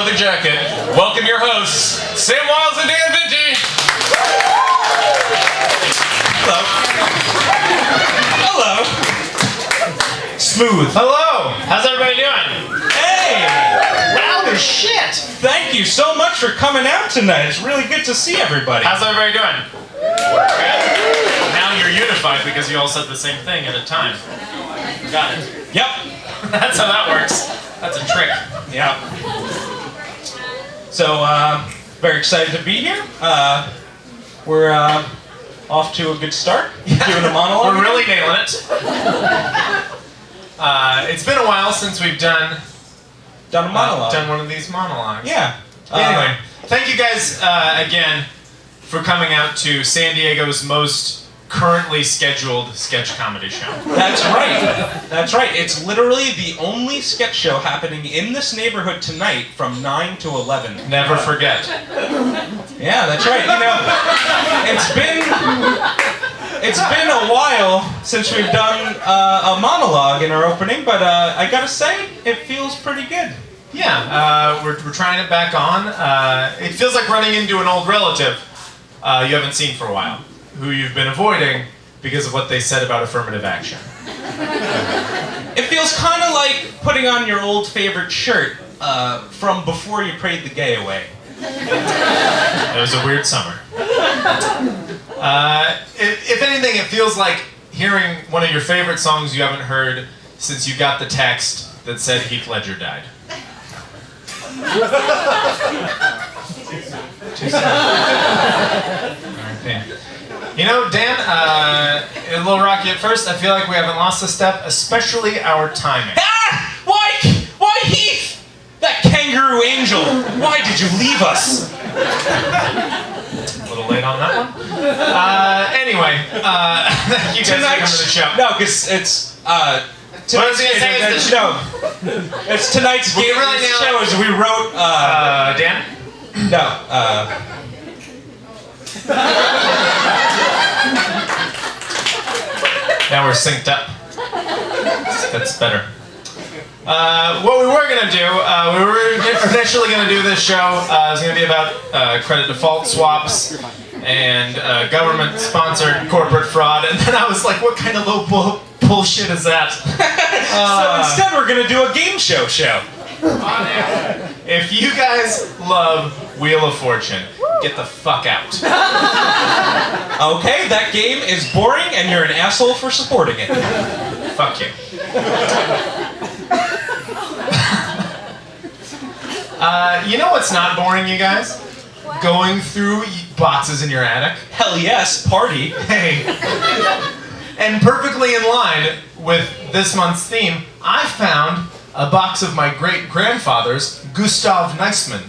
Leather jacket. Welcome your hosts, Sam Wiles and Dan Vinci. Hello. Hello. Smooth. Hello. How's everybody doing? Hey. Loud as shit. Thank you so much for coming out tonight. It's really good to see everybody. How's everybody doing? Good. Now you're unified because you all said the same thing at a time. Got it. Yep. That's how that works. That's a trick. Yeah. So, very excited to be here. We're off to a good start. Doing a monologue. We're really nailing it. It's been a while since we've done a monologue. done one of these monologues. Yeah. Anyway, thank you guys again for coming out to San Diego's most currently scheduled sketch comedy show. That's right. That's right. It's literally the only sketch show happening in this neighborhood tonight from 9 to 11. Never forget. Yeah, that's right. You know, it's been a while since we've done a monologue in our opening, but I gotta say, it feels pretty good. Yeah, we're trying it back on. It feels like running into an old relative you haven't seen for a while, who you've been avoiding because of what they said about affirmative action. It feels kind of like putting on your old favorite shirt from before you prayed the gay away. It was a weird summer. If anything, it feels like hearing one of your favorite songs you haven't heard since you got the text that said Heath Ledger died. You know, Dan, a little rocky at first. I feel like we haven't lost a step, especially our timing. Ah! Why Heath? That kangaroo angel. Why did you leave us? A little late on that one. Anyway, thank you guys for coming to the show. No, because it's What I was gonna say is no. It's tonight's game really show. Is we wrote Dan? No. Now we're synced up. That's better. What we were gonna do, we were initially gonna do this show. It was gonna be about credit default swaps and government-sponsored corporate fraud, and then I was like, what kind of low bullshit is that? So instead, we're gonna do a game show. If you guys love Wheel of Fortune, get the fuck out. Okay, that game is boring, and you're an asshole for supporting it. Fuck you. You know what's not boring, you guys? What? Going through boxes in your attic. Hell yes, party. Hey. And perfectly in line with this month's theme, I found a box of my great-grandfather's Gustav Neisman.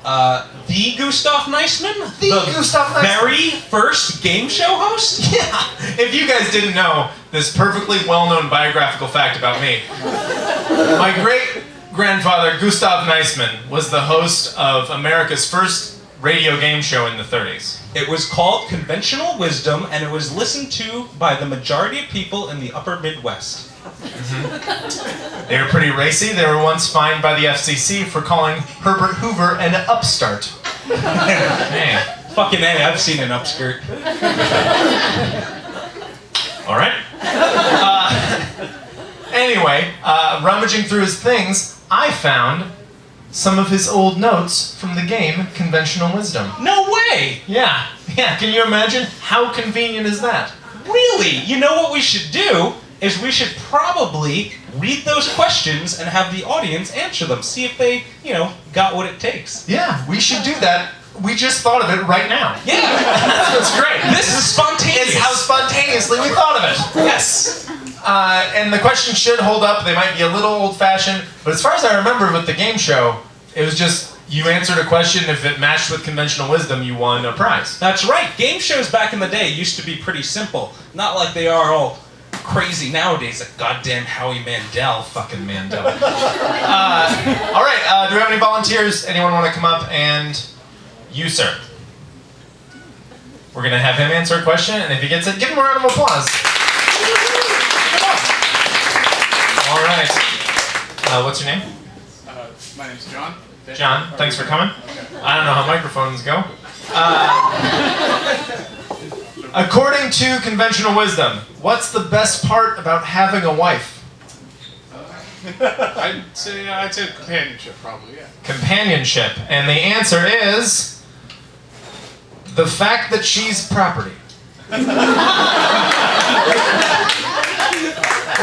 The Gustav Neisman? The Gustav Neisman. Very first game show host? Yeah. If you guys didn't know this perfectly well-known biographical fact about me, my great-grandfather Gustav Neisman was the host of America's first radio game show in the 30s. It was called Conventional Wisdom, and it was listened to by the majority of people in the upper Midwest. Mm-hmm. They were pretty racy. They were once fined by the FCC for calling Herbert Hoover an upstart. Man. Fucking A, I've seen an upskirt. All right. Anyway, rummaging through his things, I found some of his old notes from the game Conventional Wisdom. No way! Yeah. Can you imagine? How convenient is that? Really? You know what we should do? Is we should probably read those questions and have the audience answer them. See if they, got what it takes. Yeah, we should do that. We just thought of it right now. Yeah! That's great. This is spontaneous. It's how spontaneously we thought of it. Yes. And the questions should hold up. They might be a little old-fashioned, but as far as I remember with the game show, it was just you answered a question. If it matched with conventional wisdom, you won a prize. That's right. Game shows back in the day used to be pretty simple. Not like they are all crazy nowadays. Like goddamn Howie Mandel. Fucking Mandel. All right. Do we have any volunteers? Anyone want to come up and... You, sir. We're going to have him answer a question, and if he gets it, give him a round of applause. All right. What's your name? My name's John. John, thanks for coming. I don't know how microphones go. According to conventional wisdom, what's the best part about having a wife? I'd say companionship, probably, yeah. Companionship. And the answer is the fact that she's property. We're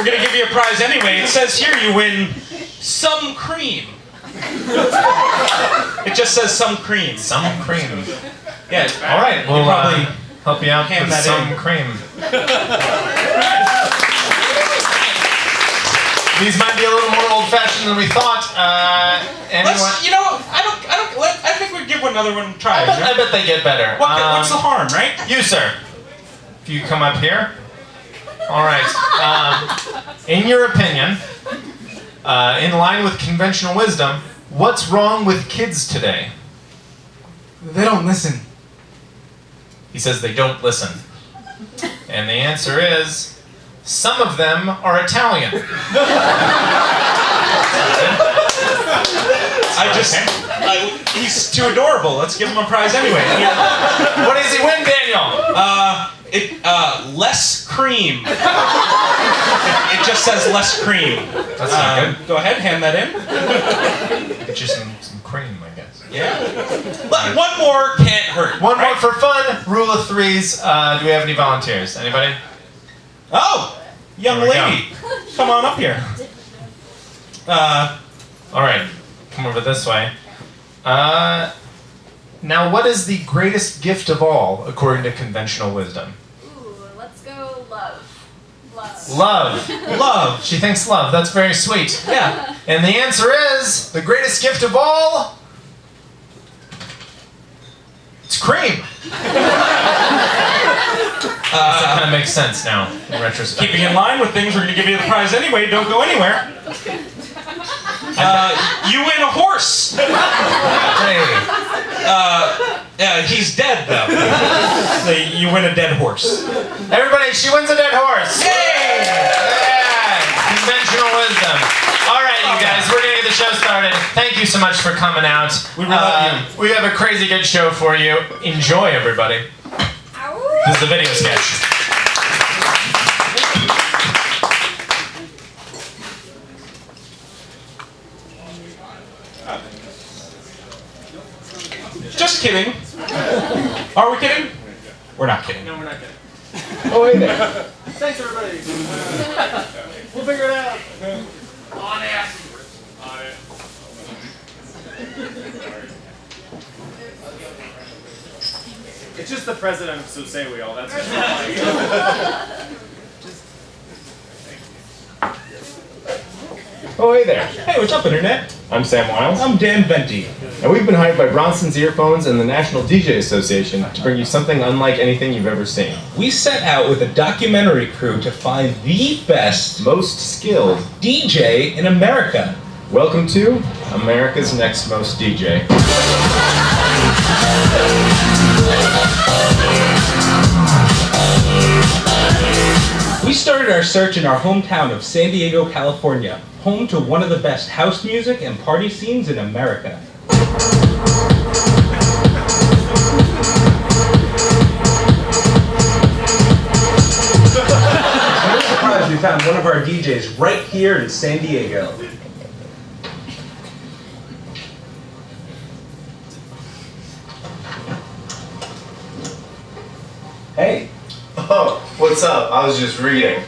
gonna give you a prize anyway. It says here you win some cream. It just says some cream. Some cream. Yeah. All right, we'll probably help you out hand with that some in. cream. These might be a little more old-fashioned than we thought. Anyone? Let's, I think we'd give another one a try. I bet they get better. What's the harm, right? You, sir. If you come up here. All right. In your opinion, in line with conventional wisdom, what's wrong with kids today? They don't listen. He says they don't listen. And the answer is, some of them are Italian. He's too adorable. Let's give him a prize anyway. What does he win, Daniel? Less cream. It just says less cream. That's not good. Go ahead, hand that in. Get you some cream, I guess. Yeah. One more can't hurt. One more for fun. Rule of threes. Do we have any volunteers? Anybody? Oh, young There we lady, come on up here. All right, come over this way. Now, what is the greatest gift of all, according to conventional wisdom? Ooh, let's go love. Love. Love. Love. She thinks love. That's very sweet. Yeah. And the answer is the greatest gift of all. It's cream. That kind of makes sense now, in retrospect. Keeping in line with things, we're going to give you the prize anyway. Don't go anywhere. You win a horse. Hey. He's dead, though. So you win a dead horse. Everybody, she wins a dead horse. Yay! Yeah, conventional wisdom. All right, you guys, we're gonna get the show started. Thank you so much for coming out. We love you. We have a crazy good show for you. Enjoy, everybody. Ow. This is a video sketch. Just kidding. Are we kidding? We're not kidding. No, we're not kidding. Oh, hey there. Thanks, everybody. We'll figure it out. On it. On it. It's just the president of So Say We All. That's just Oh, hey there. Hey, what's up, Internet? I'm Sam Wiles, I'm Dan Venti. and we've been hired by Bronson's Earphones and the National DJ Association to bring you something unlike anything you've ever seen. We set out with a documentary crew to find the best Most skilled. DJ in America. Welcome to America's Next Most DJ. We started our search in our hometown of San Diego, California, home to one of the best house music and party scenes in America. I'm surprised we found one of our DJs right here in San Diego. Hey. Oh, what's up? I was just reading.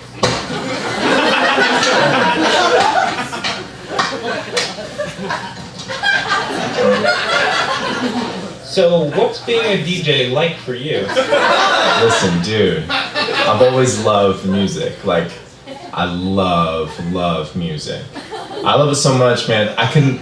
So, what's being a DJ like for you? Listen, dude, I've always loved music. Like, I love music. I love it so much, man. I can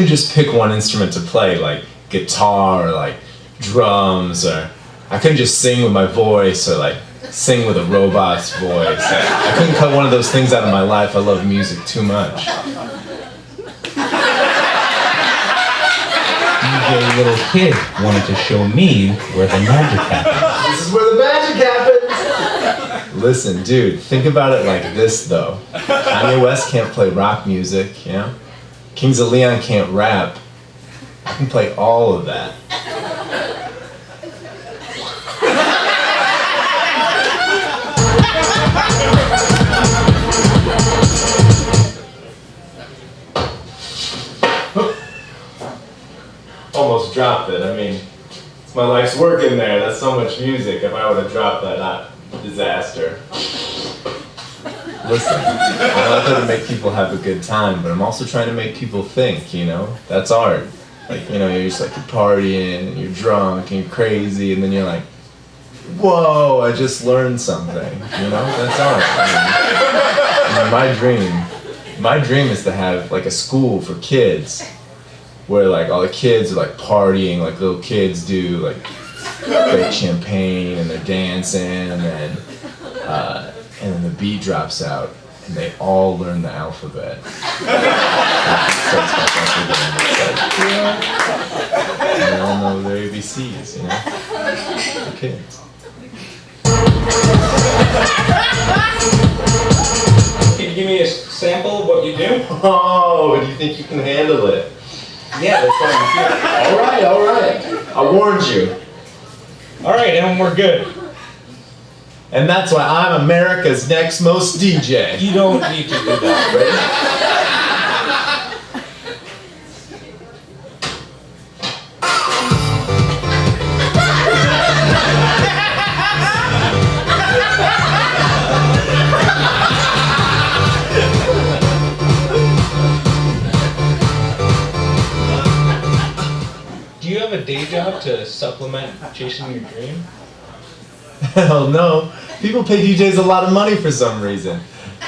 just pick one instrument to play, like guitar or like drums, or I couldn't just sing with my voice or like sing with a robot's voice. I couldn't cut one of those things out of my life. I love music too much. DJ Little Kid wanted to show me where the magic happens. This is where the magic happens! Listen, dude, think about it like this, though. Kanye West can't play rock music, you know? Kings of Leon can't rap. can play all of that. Almost dropped it. I mean, it's my life's work in there. That's so much music. If I would have dropped that, disaster. Listen, I'm not there to make people have a good time, but I'm also trying to make people think, you know? That's art. Like, you know, you're just like, you're partying, and you're drunk, and you're crazy, and then you're like, whoa, I just learned something, you know? That's art. I mean, my dream is to have, like, a school for kids, where, like, all the kids are, like, partying like little kids do, like, great champagne, and they're dancing, and then the beat drops out, and they all learn the alphabet. And they all know their ABCs, you know? The kids. Can you give me a sample of what you do? Oh, do you think you can handle it? Yeah, that's why I'm here. All right. I warned you. All right, and we're good. And that's why I'm America's next most DJ. You don't need to do that. Do you have a day job to supplement chasing your dream? Hell no. People pay DJs a lot of money for some reason.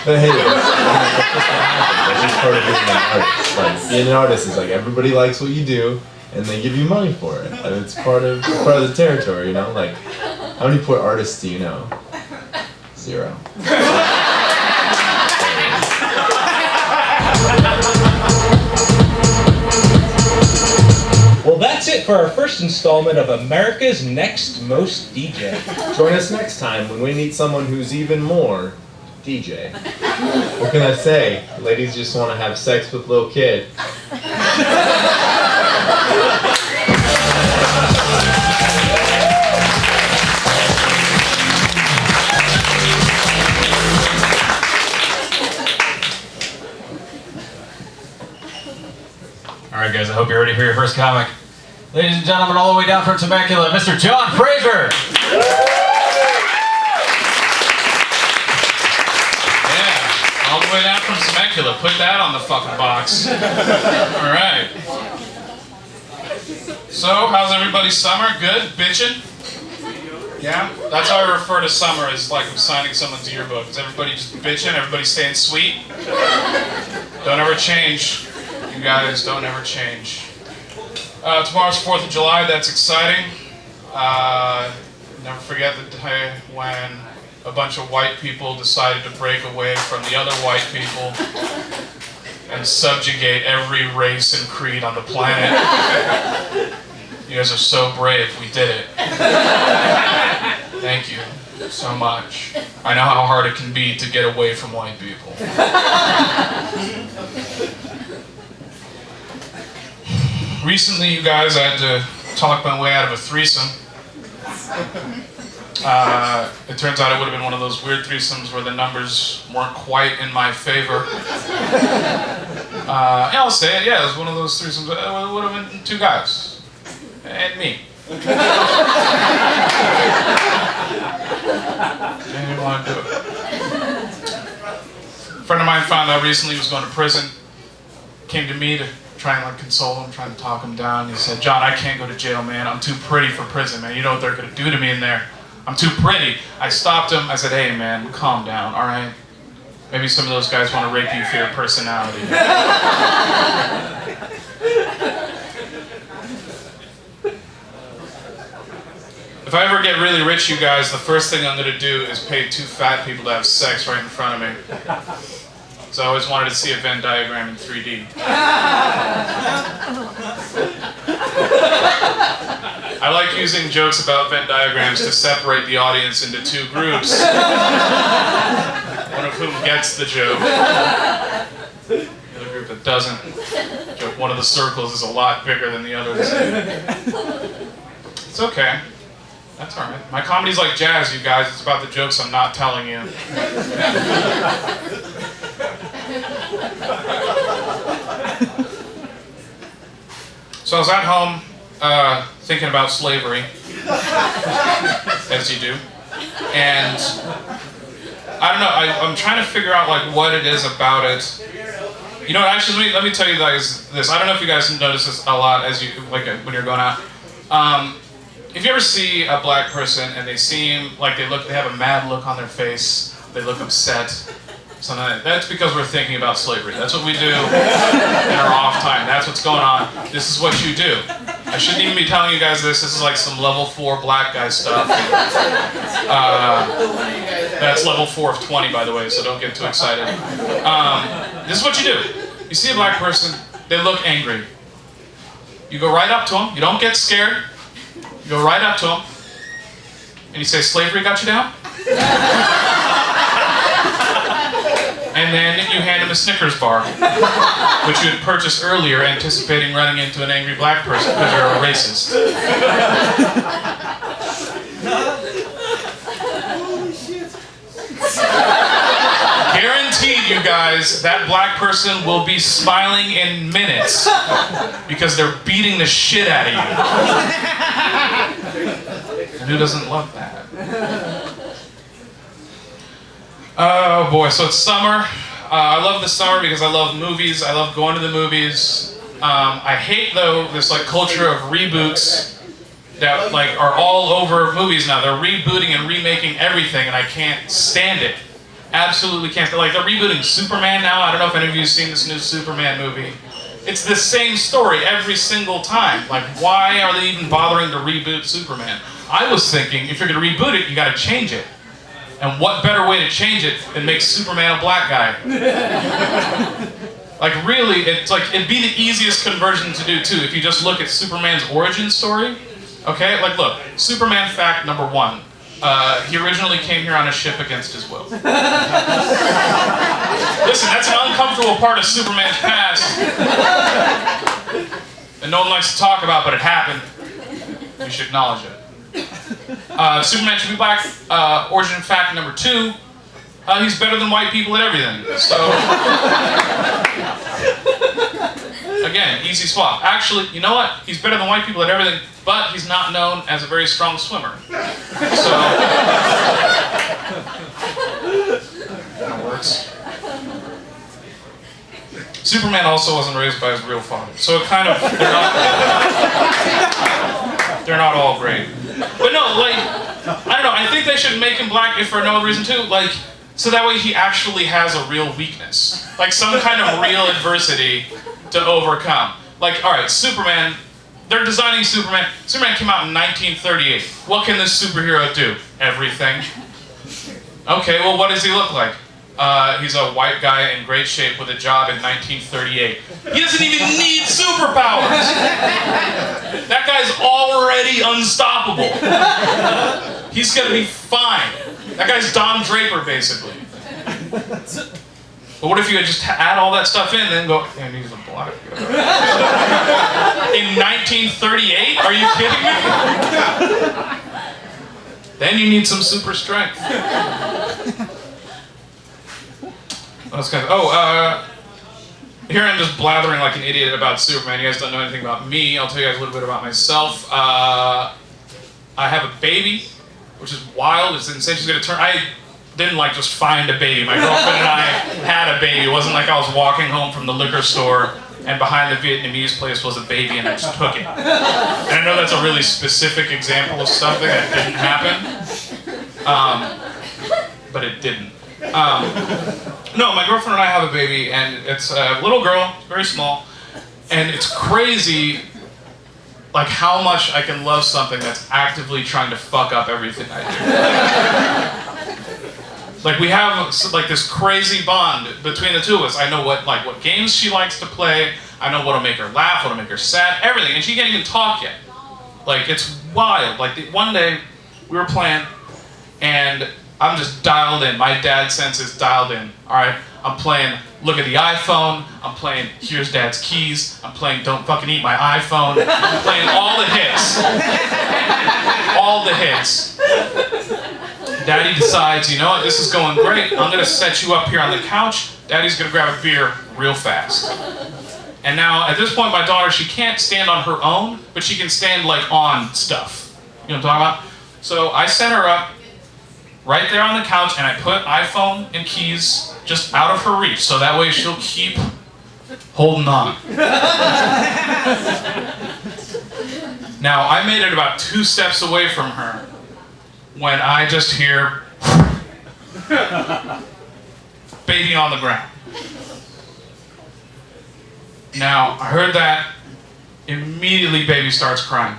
But hey, that's just part of being an artist. Like, being an artist is like everybody likes what you do, and they give you money for it. And it's part of the territory, you know? Like, how many poor artists do you know? 0. Well, that's it for our first installment of America's Next Most DJ. Join us next time when we meet someone who's even more DJ. What can I say? Ladies just want to have sex with little kid. All right, guys, I hope you're ready for your first comic. Ladies and gentlemen, all the way down from Temecula, Mr. John Fraser. Yeah, all the way down from Temecula. Put that on the fucking box. All right. So, how's everybody's summer? Good? Bitchin'? Yeah? That's how I refer to summer, as like I'm signing someone's yearbook. Is everybody just bitching? Everybody staying sweet? Don't ever change. You guys, don't ever change. Tomorrow's 4th of July, that's exciting. Never forget the day when a bunch of white people decided to break away from the other white people and subjugate every race and creed on the planet. You guys are so brave, we did it. Thank you so much. I know how hard it can be to get away from white people. Recently, you guys, I had to talk my way out of a threesome. It turns out it would have been one of those weird threesomes where the numbers weren't quite in my favor. Yeah, I'll say it, yeah, it was one of those threesomes. It would have been 2 guys. And me. I didn't want to do it. A friend of mine found out recently he was going to prison. Came to me to try and like console him, trying to talk him down. He said, "John, I can't go to jail, man. I'm too pretty for prison, man. You know what they're gonna do to me in there. I'm too pretty." I stopped him. I said, "Hey, man, calm down, all right? Maybe some of those guys want to rape you for your personality." If I ever get really rich, you guys, the first thing I'm gonna do is pay 2 fat people to have sex right in front of me. So I always wanted to see a Venn diagram in 3D. I like using jokes about Venn diagrams to separate the audience into 2 groups. One of whom gets the joke. The other group that doesn't. Joke one of the circles is a lot bigger than the others. It's okay. That's all right. My comedy's like jazz, you guys. It's about the jokes I'm not telling you. So I was at home thinking about slavery, as you do, and I don't know. I'm trying to figure out like what it is about it. You know what? Actually, let me tell you guys this. I don't know if you guys notice this a lot as you like when you're going out. If you ever see a black person and they seem like they have a mad look on their face, they look upset, something like that, that's because we're thinking about slavery. That's what we do in our off time. That's what's going on. This is what you do. I shouldn't even be telling you guys this. This is like some level 4 black guy stuff. That's level 4 of 20, by the way, so don't get too excited. This is what you do. You see a black person, they look angry. You go right up to them. You don't get scared. You go right up to them, and you say, "Slavery got you down?" And then you hand him a Snickers bar, which you had purchased earlier, anticipating running into an angry black person because you're a racist. Guaranteed, you guys, that black person will be smiling in minutes because they're beating the shit out of you. And who doesn't love that? Oh boy, so it's summer. I love the summer because I love movies. I love going to the movies. I hate though this like culture of reboots that like are all over movies now. They're rebooting and remaking everything, and I can't stand it. Absolutely can't. Like they're rebooting Superman now. I don't know if any of you have seen this new Superman movie. It's the same story every single time. Like, why are they even bothering to reboot Superman? I was thinking, if you're gonna reboot it, you gotta change it. And what better way to change it than make Superman a black guy? Like really, it's like it'd be the easiest conversion to do too if you just look at Superman's origin story. Okay, like look, Superman fact number 1. He originally came here on a ship against his will. Listen, that's an uncomfortable part of Superman's past. And no one likes to talk about, but it happened. You should acknowledge it. Superman should be black. Origin fact number 2. He's better than white people at everything. So, again, easy swap. Actually, you know what? He's better than white people at everything, but he's not known as a very strong swimmer. So, that works. Superman also wasn't raised by his real father, so it kind of they're not all great. But no, like I don't know. I think they should make him black if for no reason too, like so that way he actually has a real weakness, like some kind of real adversity to overcome. Like, all right, Superman. They're designing Superman. Superman came out in 1938. What can this superhero do? Everything. Okay, well, what does he look like? He's a white guy in great shape with a job in 1938. He doesn't even need superpowers. That guy's already unstoppable. He's gonna be fine. That guy's Don Draper, basically. But what if you had just add all that stuff in and then go, and he's a black guy. In 1938? Are you kidding me? Then you need some super strength. What else can here I'm just blathering like an idiot about Superman. You guys don't know anything about me. I'll tell you guys a little bit about myself. I have a baby, which is wild. It's insane. She's gonna turn. I didn't like just find a baby. My girlfriend and I had a baby. It wasn't like I was walking home from the liquor store and behind the Vietnamese place was a baby and I just took it. And I know that's a really specific example of something that didn't happen, but it didn't. No, my girlfriend and I have a baby, and it's a little girl, very small, and it's crazy, like how much I can love something that's actively trying to fuck up everything I do. Like we have like this crazy bond between the two of us. I know what games she likes to play. I know what'll make her laugh, what'll make her sad, everything, and she can't even talk yet. Like it's wild. Like one day we were playing, and I'm just dialed in. My dad sense is dialed in. All right, I'm playing Look at the iPhone. I'm playing Here's Dad's Keys. I'm playing Don't Fucking Eat My iPhone. I'm playing all the hits. All the hits. Daddy decides, you know what, this is going great. I'm gonna set you up here on the couch. Daddy's gonna grab a beer real fast. And now, at this point, my daughter, she can't stand on her own, but she can stand like on stuff. You know what I'm talking about? So I set her up right there on the couch, and I put iPhone and keys just out of her reach, so that way she'll keep holding on. Now, I made it about 2 steps away from her when I just hear baby on the ground. Now, I heard that, immediately baby starts crying.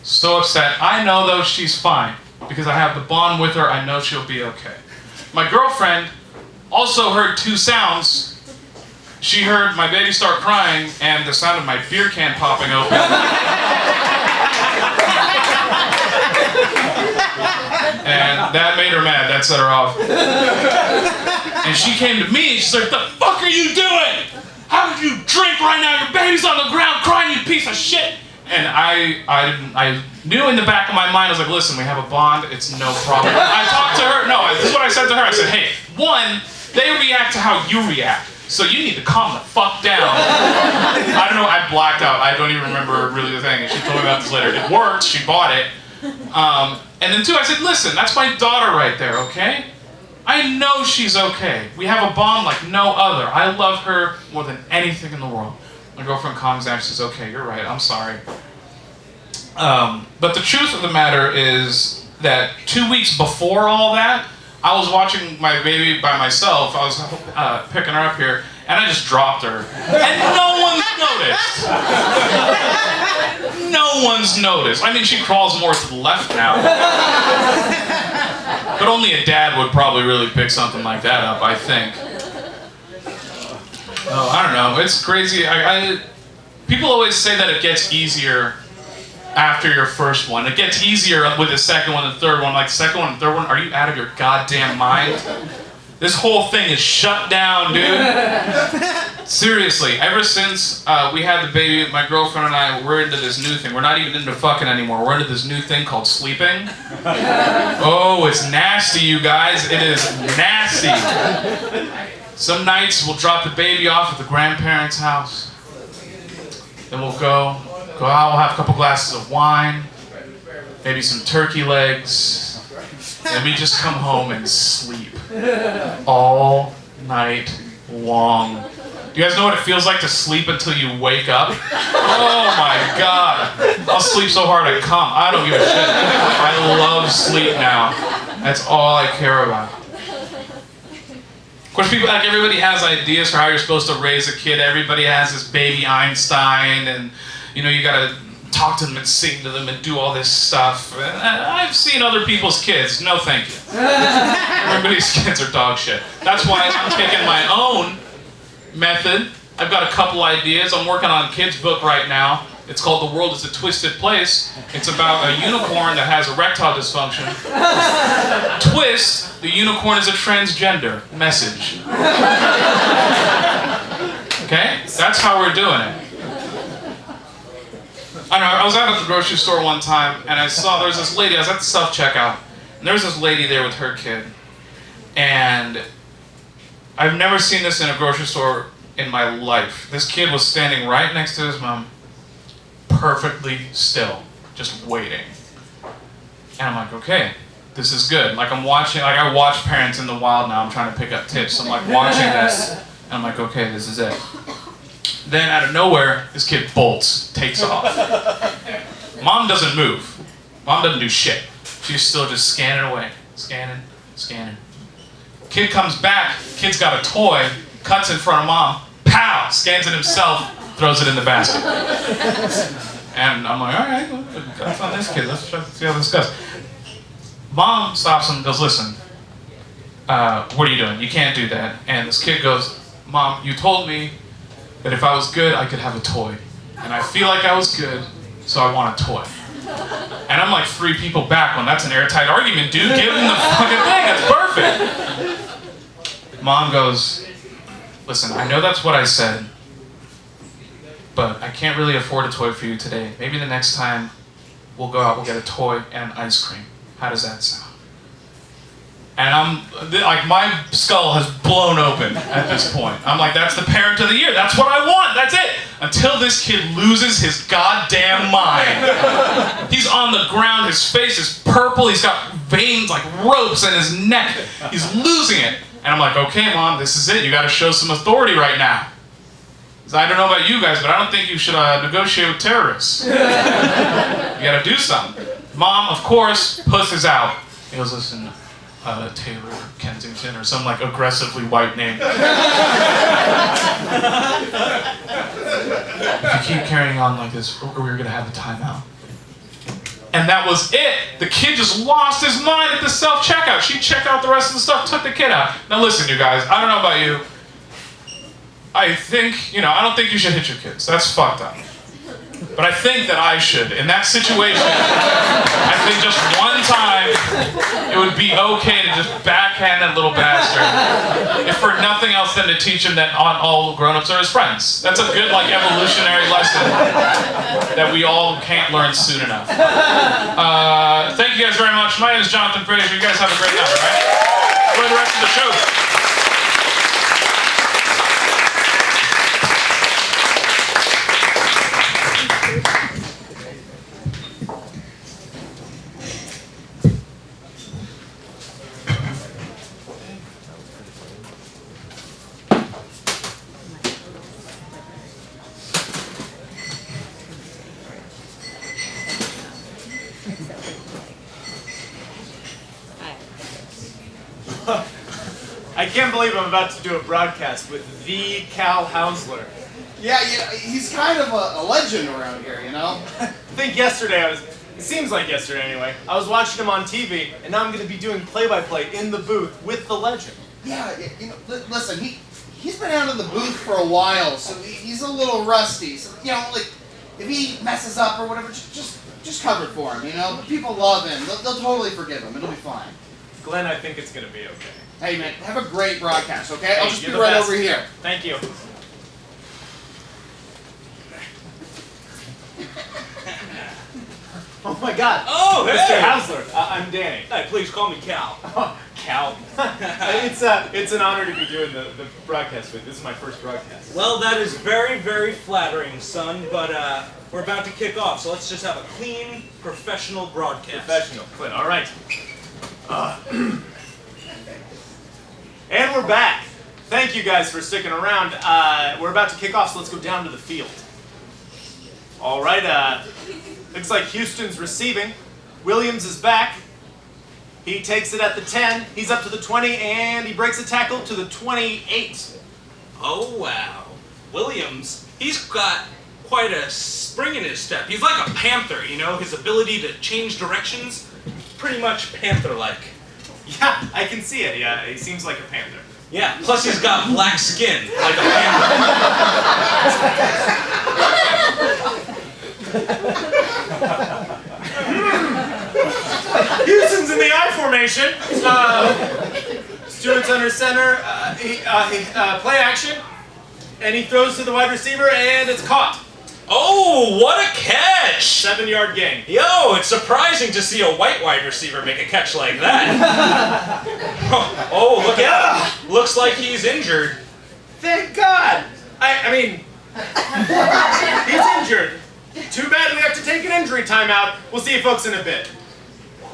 So upset. I know though she's fine, because I have the bond with her, I know she'll be okay. My girlfriend also heard 2 sounds. She heard my baby start crying and the sound of my beer can popping open. And that made her mad, that set her off. And she came to me and she's like, "The fuck are you doing? How could you drink right now? Your baby's on the ground crying, you piece of shit!" And I knew in the back of my mind, I was like, listen, we have a bond, it's no problem. I talked to her, no, this is what I said to her. I said, hey, 1, they react to how you react. So you need to calm the fuck down. I don't know, I blacked out. I don't even remember really the thing. And she told me about this later. It worked, she bought it. And then 2, I said, listen, that's my daughter right there, okay? I know she's okay. We have a bond like no other. I love her more than anything in the world. My girlfriend calms down, she says, okay, you're right, I'm sorry. But the truth of the matter is that 2 weeks before all that, I was watching my baby by myself. I was picking her up here, and I just dropped her. And no one's noticed. No one's noticed. I mean, she crawls more to the left now. But only a dad would probably really pick something like that up, I think. Oh, I don't know. It's crazy. People always say that it gets easier after your first one. It gets easier with the second one and third one. Like the second one and third one, are you out of your goddamn mind? This whole thing is shut down, dude. Seriously, ever since we had the baby, my girlfriend and I, we're into this new thing. We're not even into fucking anymore. We're into this new thing called sleeping. Oh, it's nasty, you guys. It is nasty. Some nights we'll drop the baby off at the grandparents' house. Then we'll go out, we'll have a couple glasses of wine, maybe some turkey legs, and we just come home and sleep all night long. Do you guys know what it feels like to sleep until you wake up? Oh my God. I'll sleep so hard I come. I don't give a shit. I love sleep now. That's all I care about. Of course, people, like everybody has ideas for how you're supposed to raise a kid. Everybody has this baby Einstein, and you know, you gotta talk to them and sing to them and do all this stuff. And I've seen other people's kids. No, thank you. Everybody's kids are dog shit. That's why I'm taking my own method. I've got a couple ideas. I'm working on a kid's book right now. It's called The World is a Twisted Place. It's about a unicorn that has erectile dysfunction. Twist, the unicorn is a transgender message. Okay? That's how we're doing it. I don't know, I was out at the grocery store one time and I saw there was this lady, I was at the self-checkout, and there was this lady there with her kid. And I've never seen this in a grocery store in my life. This kid was standing right next to his mom, perfectly still, just waiting. And I'm like, okay, this is good. Like I'm watching, like I watch Parents in the Wild now, I'm trying to pick up tips. I'm like watching this, and I'm like, okay, this is it. Then out of nowhere, this kid bolts, takes off. Mom doesn't move. Mom doesn't do shit. She's still just scanning away, scanning, scanning. Kid comes back, kid's got a toy, cuts in front of mom, pow, scans it himself, throws it in the basket. And I'm like, all right, well, that's on this kid. Let's try to see how this goes. Mom stops him and goes, listen, what are you doing? You can't do that. And this kid goes, Mom, you told me that if I was good, I could have a toy. And I feel like I was good, so I want a toy. And I'm like 3 people back when that's an airtight argument, dude. Give him the fucking thing, it's perfect. Mom goes, listen, I know that's what I said, but I can't really afford a toy for you today. Maybe the next time we'll go out, we'll get a toy and an ice cream. How does that sound? And I'm, like, my skull has blown open at this point. I'm like, that's the parent of the year. That's what I want. That's it. Until this kid loses his goddamn mind. He's on the ground. His face is purple. He's got veins like ropes in his neck. He's losing it. And I'm like, okay, Mom, this is it. You got to show some authority right now. 'Cause I don't know about you guys, but I don't think you should negotiate with terrorists. You got to do something. Mom, of course, pusses out. He goes, listen, Taylor Kensington or some like aggressively white name. If you keep carrying on like this, we're gonna have a timeout. And that was it. The kid just lost his mind at the self-checkout. She checked out the rest of the stuff, took the kid out. Now listen, you guys, I don't know about you. I think, I don't think you should hit your kids. That's fucked up. But I think that I should. In that situation, I think just one time, it would be okay to just backhand that little bastard. If for nothing else than to teach him that all grown-ups are his friends. That's a good, like, evolutionary lesson that we all can't learn soon enough. Thank you guys very much. My name is Jonathan Fraser. You guys have a great night, all right? Enjoy the rest of the show. I can't believe I'm about to do a broadcast with the Cal Housler. Yeah, he's kind of a legend around here, you know? I think yesterday it seems like yesterday anyway, I was watching him on TV, and now I'm going to be doing play-by-play in the booth with the legend. Yeah, listen, he's been out of the booth for a while, so he's a little rusty. So, like, if he messes up or whatever, just cover it for him, But people love him. They'll totally forgive him. It'll be fine. Glenn, I think it's going to be okay. Hey, man, have a great broadcast, okay? I'll just be you're the right best. over here. Thank you. Oh my God! Oh, Mr. hey! Housler, I'm Danny. Hey, please call me Cal. Oh, Cal. It's an honor to be doing the broadcast with. This is my first broadcast. Well, that is very, very flattering, son, but we're about to kick off, so let's just have a clean, professional broadcast. Professional, Clint. All right. And we're back. Thank you guys for sticking around. We're about to kick off, so let's go down to the field. All right. Looks like Houston's receiving. Williams is back. He takes it at the 10. He's up to the 20, and he breaks a tackle to the 28. Oh, wow. Williams, he's got quite a spring in his step. He's like a panther, his ability to change directions, pretty much panther-like. Yeah, I can see it. Yeah, he seems like a panther. Yeah, plus he's got black skin, like a panther. Houston's in the I formation. Stewart's under center. Play action. And he throws to the wide receiver, and it's caught. Oh, what a catch! 7-yard gain. Yo, it's surprising to see a white wide receiver make a catch like that. Oh, look out. Looks like he's injured. Thank God. I mean, he's injured. Too bad we have to take an injury timeout. We'll see you folks in a bit.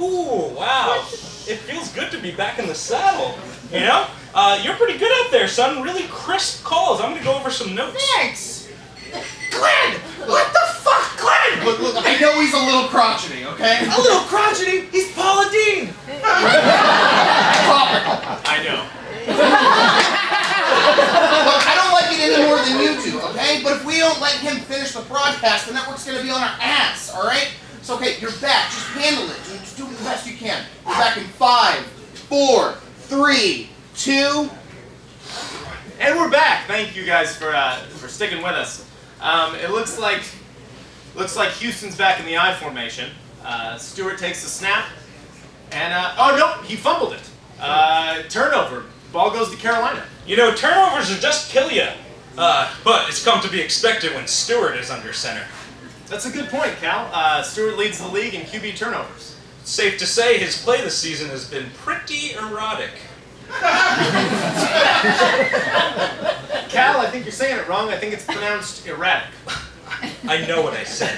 Ooh, wow. It feels good to be back in the saddle. You're pretty good out there, son. Really crisp calls. I'm going to go over some notes. Thanks! Glenn! What the fuck, Glenn? Look, I know he's a little crotchety, okay? A little crotchety. He's Paula Dean. Topical. I know. Look, I don't like it any more than you do, okay? But if we don't let him finish the broadcast, the network's gonna be on our ass, alright? So, okay, you're back. Just handle it. Just do it the best you can. You're back in 5, 4, 3, 2... And we're back. Thank you guys for sticking with us. It looks like Houston's back in the I formation. Stewart takes the snap, and oh no, he fumbled it. Turnover. ball goes to Carolina. You know, turnovers will just kill you. But it's come to be expected when Stewart is under center. That's a good point, Cal. Stewart leads the league in QB turnovers. It's safe to say his play this season has been pretty erotic. Cal, I think you're saying it wrong. I think it's pronounced erratic. I know what I said.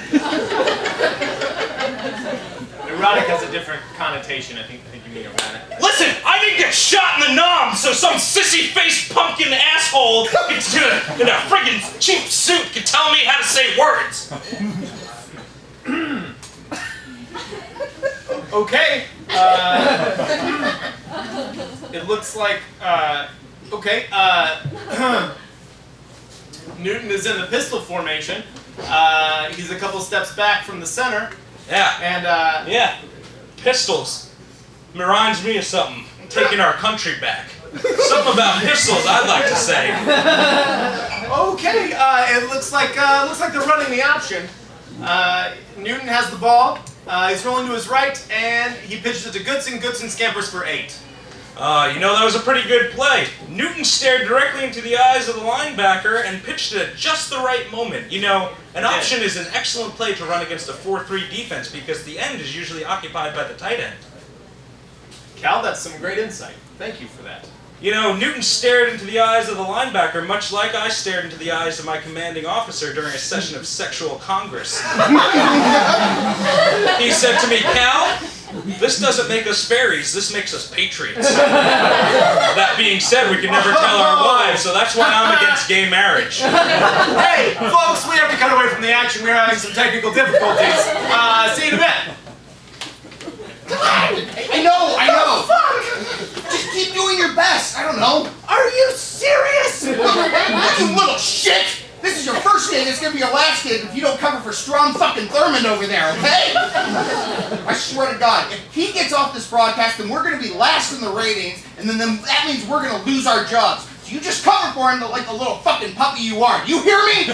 Erotic has a different connotation. I think you mean erratic. Listen, I didn't get shot in the nom, so some sissy-faced pumpkin asshole in a friggin' cheap suit can tell me how to say words. Okay. It looks like, Newton is in the pistol formation. He's a couple steps back from the center. Yeah. And, Yeah. Pistols. Reminds me of something. Taking our country back. Something about pistols, I'd like to say. okay, it looks like they're running the option. Newton has the ball. He's rolling to his right, and he pitches it to Goodson. Goodson scampers for 8. You know, that was a pretty good play. Newton stared directly into the eyes of the linebacker and pitched it at just the right moment. You know, an option is an excellent play to run against a 4-3 defense because the end is usually occupied by the tight end. Cal, that's some great insight. Thank you for that. You know, Newton stared into the eyes of the linebacker much like I stared into the eyes of my commanding officer during a session of sexual congress. He said to me, Cal, this doesn't make us fairies, this makes us patriots. That being said, we can never tell our wives, so that's why I'm against gay marriage. Hey, folks, we have to cut away from the action. We're having some technical difficulties. See you in a bit. I know. Just keep doing your best. I don't know. Are you serious? You little shit! This is your first gig, it's gonna be your last gig if you don't cover for Strom fucking Thurmond over there, okay? I swear to God, if he gets off this broadcast, then we're gonna be last in the ratings, and then that means we're gonna lose our jobs. So you just cover for him like the little fucking puppy you are. You hear me?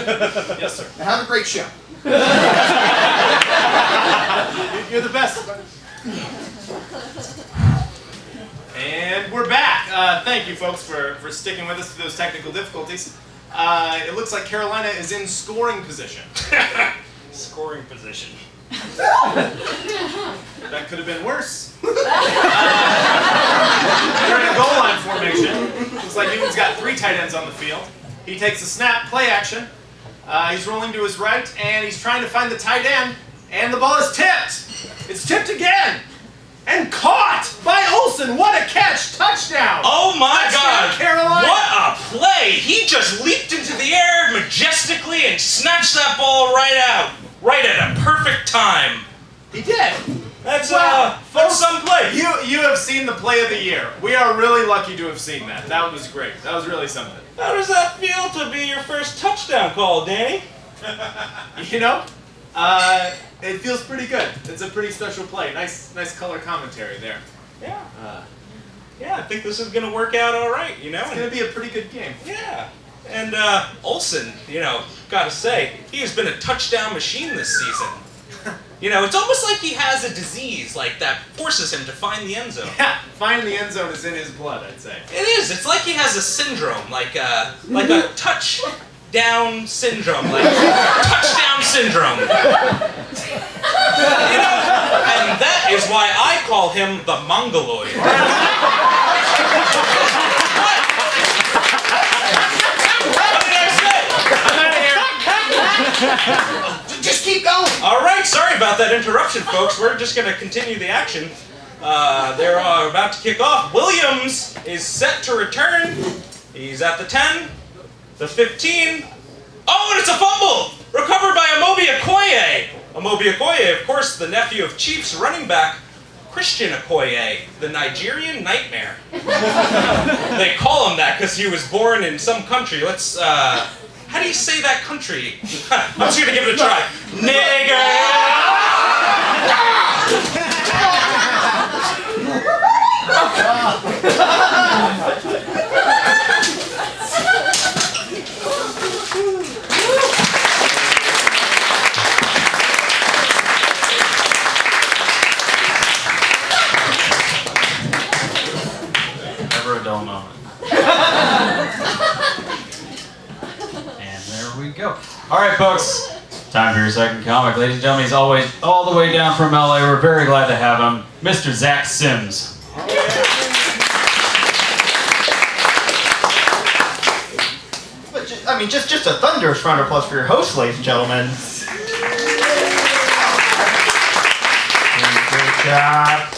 Yes, sir. Now have a great show. You're the best. And we're back. Thank you, folks, for sticking with us through those technical difficulties. It looks like Carolina is in scoring position. Scoring position. That could have been worse. They're in a goal line formation. Looks like Newton's got 3 tight ends on the field. He takes a snap, play action. He's rolling to his right, and he's trying to find the tight end, and the ball is tipped. It's tipped again. And caught by Olsen. What a catch. Touchdown. Oh my Touchdown, God. Carolina. What a play. He just leaped into the air majestically and snatched that ball right at a perfect time. He did. That's Folks, some play. You have seen the play of the year. We are really lucky to have seen that. That was great. That was really something. How does that feel to be your first touchdown call, Danny? You know, it feels pretty good. It's a pretty special play. Nice color commentary there. Yeah. Yeah, I think this is going to work out all right, you know? It's going to be a pretty good game. Yeah. And Olsen, you know, gotta say, he has been a touchdown machine this season. You know, it's almost like he has a disease like that forces him to find the end zone. Yeah, finding the end zone is in his blood, I'd say. It is. It's like he has a syndrome, like a touchdown syndrome, like touchdown syndrome. You know, and that is why I call him the Mongoloid. What did I say? I'm out of here. Just keep going. All right, sorry about that interruption, folks. We're just going to continue the action. They're about to kick off. Williams is set to return. He's at the 10, the 15. Oh, and it's a fumble! Recovered by Amobi Okoye. Amobi Okoye, of course, the nephew of Chiefs running back Christian Okoye, the Nigerian Nightmare. They call him that because he was born in some country. Let's, how do you say that country? I'm just going to give it a try. Nigger! Never a dull moment. right, folks. Time for your second comic. Ladies and gentlemen, he's always all the way down from LA. We're very glad to have him, Mr. Zach Sims. But just a thunderous round of applause for your host, ladies and gentlemen. Great job.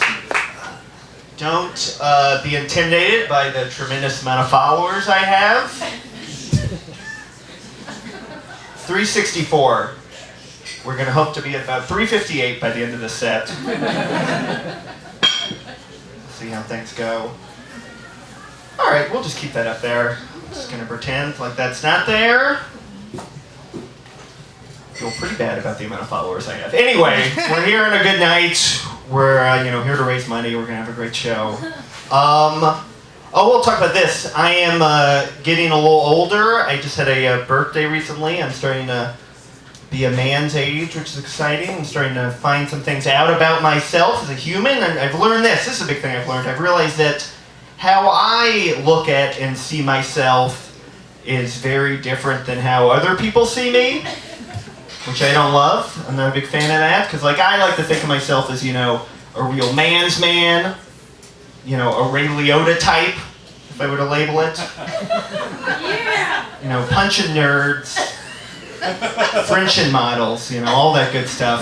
Don't be intimidated by the tremendous amount of followers I have. 364. We're going to hope to be at about 358 by the end of the set. See how things go. All right, we'll just keep that up there. I'm just going to pretend like that's not there. Feel pretty bad about the amount of followers I have. Anyway, we're here on a good night. We're here to raise money. We're going to have a great show. We'll talk about this. I am getting a little older. I just had a birthday recently. I'm starting to be a man's age, which is exciting. I'm starting to find some things out about myself as a human. And I've learned this. This is a big thing I've learned. I've realized that how I look at and see myself is very different than how other people see me, which I don't love. I'm not a big fan of that, because I like to think of myself as, a real man's man, a Ray Liotta type, if I were to label it. Yeah. Punching nerds, Frenching models, all that good stuff.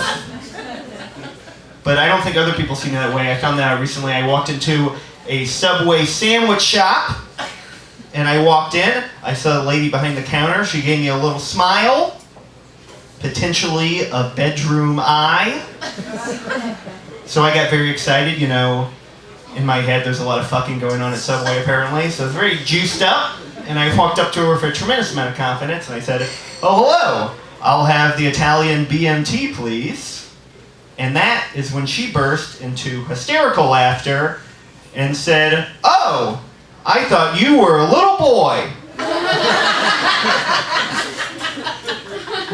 But I don't think other people see me that way. I found that out recently. I walked into a Subway sandwich shop, and I walked in. I saw a lady behind the counter. She gave me a little smile, potentially a bedroom eye. So I got very excited, in my head there's a lot of fucking going on at Subway apparently, so I was very juiced up, and I walked up to her with a tremendous amount of confidence, and I said, "Oh, hello, I'll have the Italian BMT, please." And that is when she burst into hysterical laughter and said, "Oh, I thought you were a little boy."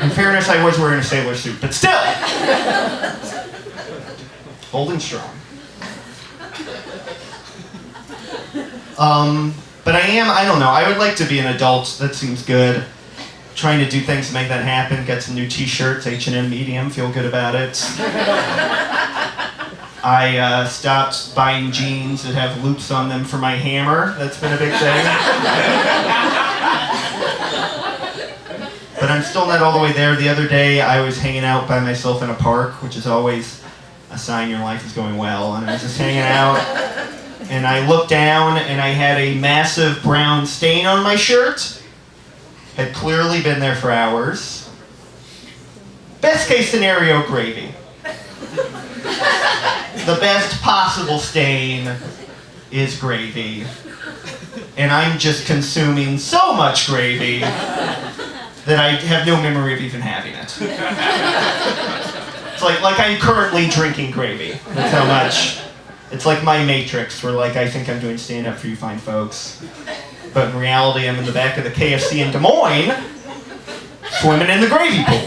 In fairness, I was wearing a sailor suit, but still, holding strong. But I don't know, I would like to be an adult. That seems good. Trying to do things to make that happen, get some new t-shirts, H&M medium, feel good about it. I stopped buying jeans that have loops on them for my hammer. That's been a big thing. But I'm still not all the way there. The other day, I was hanging out by myself in a park, which is always a sign your life is going well. And I was just hanging out, and I looked down, and I had a massive brown stain on my shirt. Had clearly been there for hours. Best case scenario, gravy. The best possible stain is gravy. And I'm just consuming so much gravy that I have no memory of even having it. It's like I'm currently drinking gravy. That's how much. It's like my Matrix, where I think I'm doing stand-up for you fine folks. But in reality, I'm in the back of the KFC in Des Moines, swimming in the gravy pool.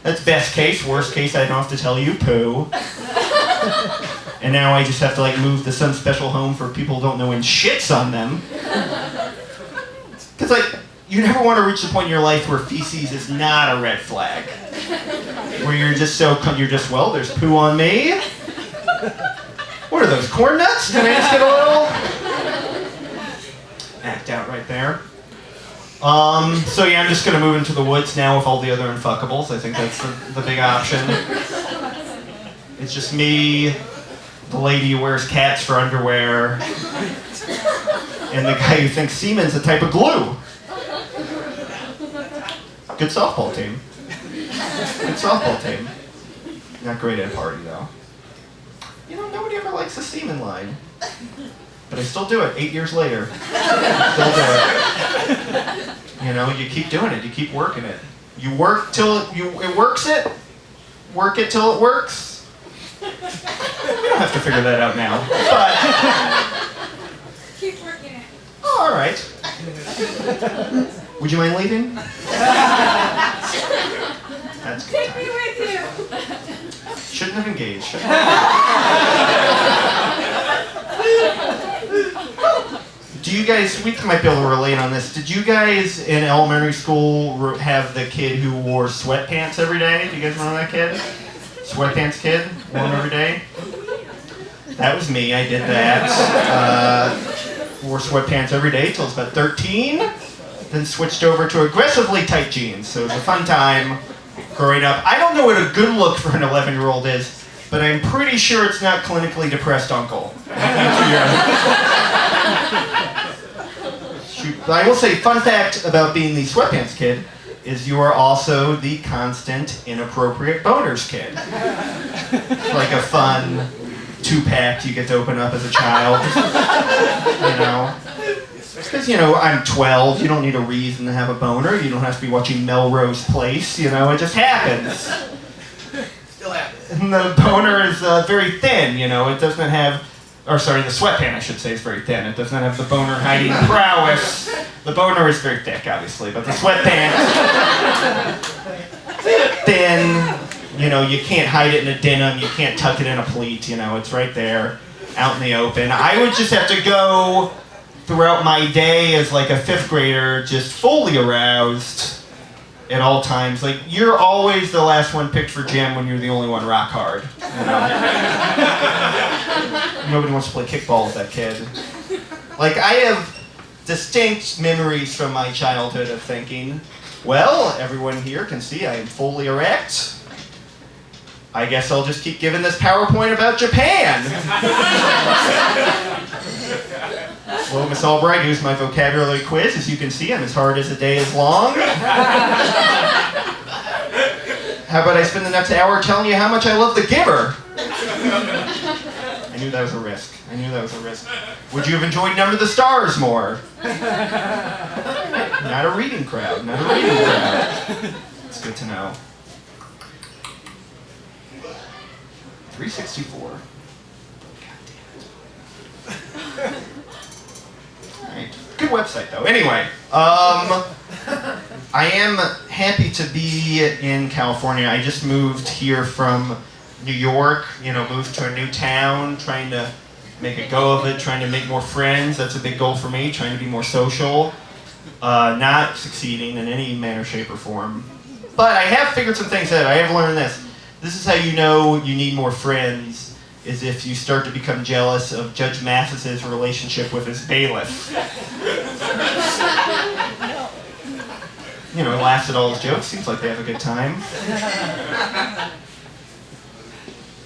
That's best case. Worst case, I don't have to tell you, poo. And now I just have to move to some special home for people who don't know when shit's on them. Because you never want to reach the point in your life where feces is not a red flag. Where you're just well, there's poo on me. What are those, corn nuts? Can I just get a little? Act out right there. So yeah, I'm just gonna move into the woods now with all the other unfuckables. I think that's the big option. It's just me, the lady who wears cats for underwear, and the guy who thinks semen's a type of glue. Good softball team. Good softball team. Not great at a party though. Nobody ever likes a semen line. But I still do it 8 years later. Still do it. You keep doing it. You keep working it. You work till it works it. Work it till it works. You don't have to figure that out now. But Keep working it. all right. Would you mind leaving? That's good. Take me with you. Shouldn't have engaged. Do Do you guys, we might be able to relate on this. Did you guys in elementary school have the kid who wore sweatpants every day? Do you guys remember that kid? Sweatpants kid? Wore them every day? That was me, I did that. Wore sweatpants every day till I was about 13. Then switched over to aggressively tight jeans. So it was a fun time growing up. I don't know what a good look for an 11-year-old is, but I'm pretty sure it's not clinically depressed uncle. Shoot. I will say, fun fact about being the sweatpants kid is you are also the constant inappropriate boners kid. It's like a fun 2-pack you get to open up as a child. You know? Because, you know, I'm 12, you don't need a reason to have a boner. You don't have to be watching Melrose Place, you know, it just happens. Still happens. And the boner is very thin, you know, it doesn't have, or sorry, the sweatpant I should say is very thin. It does not have the boner hiding prowess. The boner is very thick, obviously, but the sweatpant, thin, you know, you can't hide it in a denim, you can't tuck it in a pleat, you know, it's right there, out in the open. I would just have to go throughout my day as like a 5th grader, just fully aroused at all times. Like, you're always the last one picked for gym when you're the only one rock hard. You know? Nobody wants to play kickball with that kid. Like, I have distinct memories from my childhood of thinking, well, everyone here can see I am fully erect. I guess I'll just keep giving this PowerPoint about Japan. Well, Miss Albright, here's my vocabulary quiz. As you can see, I'm as hard as a day is long. How about I spend the next hour telling you how much I love The Giver? I knew that was a risk. I knew that was a risk. Would you have enjoyed Number the Stars more? Not a reading crowd. Not a reading crowd. It's good to know. 364. Alright. Good website though. Anyway, I am happy to be in California. I just moved here from New York, you know, moved to a new town, trying to make a go of it, trying to make more friends. That's a big goal for me, trying to be more social. Not succeeding in any manner, shape, or form. But I have figured some things out. I have learned this. This is how you know you need more friends, is if you start to become jealous of Judge Mathis's relationship with his bailiff. You know, he laughs at all his jokes, seems like they have a good time.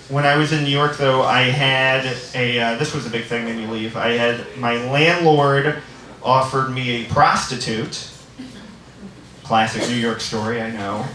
When I was in New York, though, I had a, this was a big thing when you leave, I had, my landlord offered me a prostitute. Classic New York story, I know.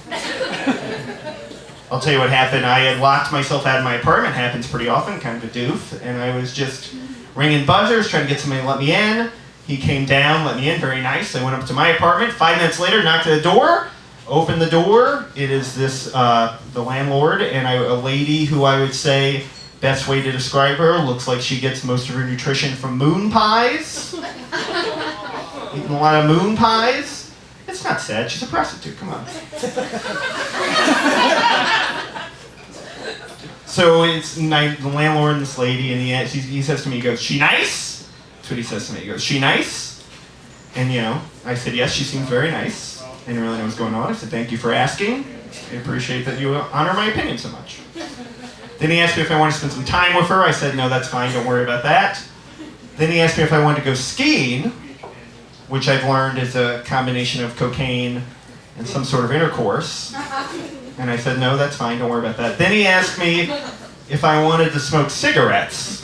I'll tell you what happened. I had locked myself out of my apartment. Happens pretty often, kind of a doof. And I was just ringing buzzers, trying to get somebody to let me in. He came down, let me in, very nice. I went up to my apartment. 5 minutes later, knocked at the door, opened the door. It is this, the landlord, and a lady who I would say, best way to describe her, looks like she gets most of her nutrition from moon pies. Eating a lot of moon pies. It's not sad, she's a prostitute, come on. So it's the landlord and this lady, and he says to me, he goes, "She nice?" That's what he says to me. He goes, "She nice?" And you know, I said, "Yes, she seems very nice." I didn't really know what's going on. I said, "Thank you for asking. I appreciate that you honor my opinion so much." Then he asked me if I wanted to spend some time with her. I said, "No, that's fine, don't worry about that." Then he asked me if I wanted to go skiing, which I've learned is a combination of cocaine and some sort of intercourse. And I said, "No, that's fine, don't worry about that." Then he asked me if I wanted to smoke cigarettes,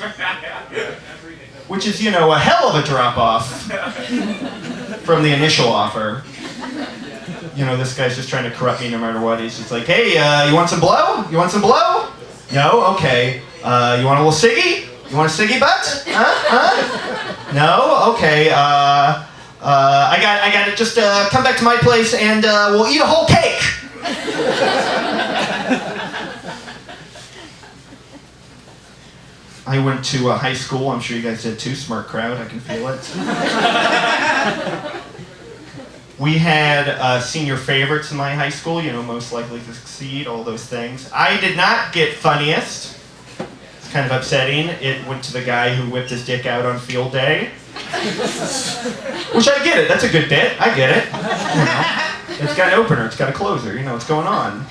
which is, you know, a hell of a drop-off from the initial offer. You know, this guy's just trying to corrupt me no matter what. He's just like, "Hey, you want some blow? You want some blow? No? Okay. You want a little ciggy? You want a ciggy butt? Huh? No? Okay. I got it. Just come back to my place and we'll eat a whole cake." I went to high school. I'm sure you guys did too. Smart crowd. I can feel it. We had senior favorites in my high school. You know, most likely to succeed. All those things. I did not get funniest. It's kind of upsetting. It went to the guy who whipped his dick out on field day. Which I get it. That's a good bit. I get it. You know, it's got an opener. It's got a closer. You know what's going on.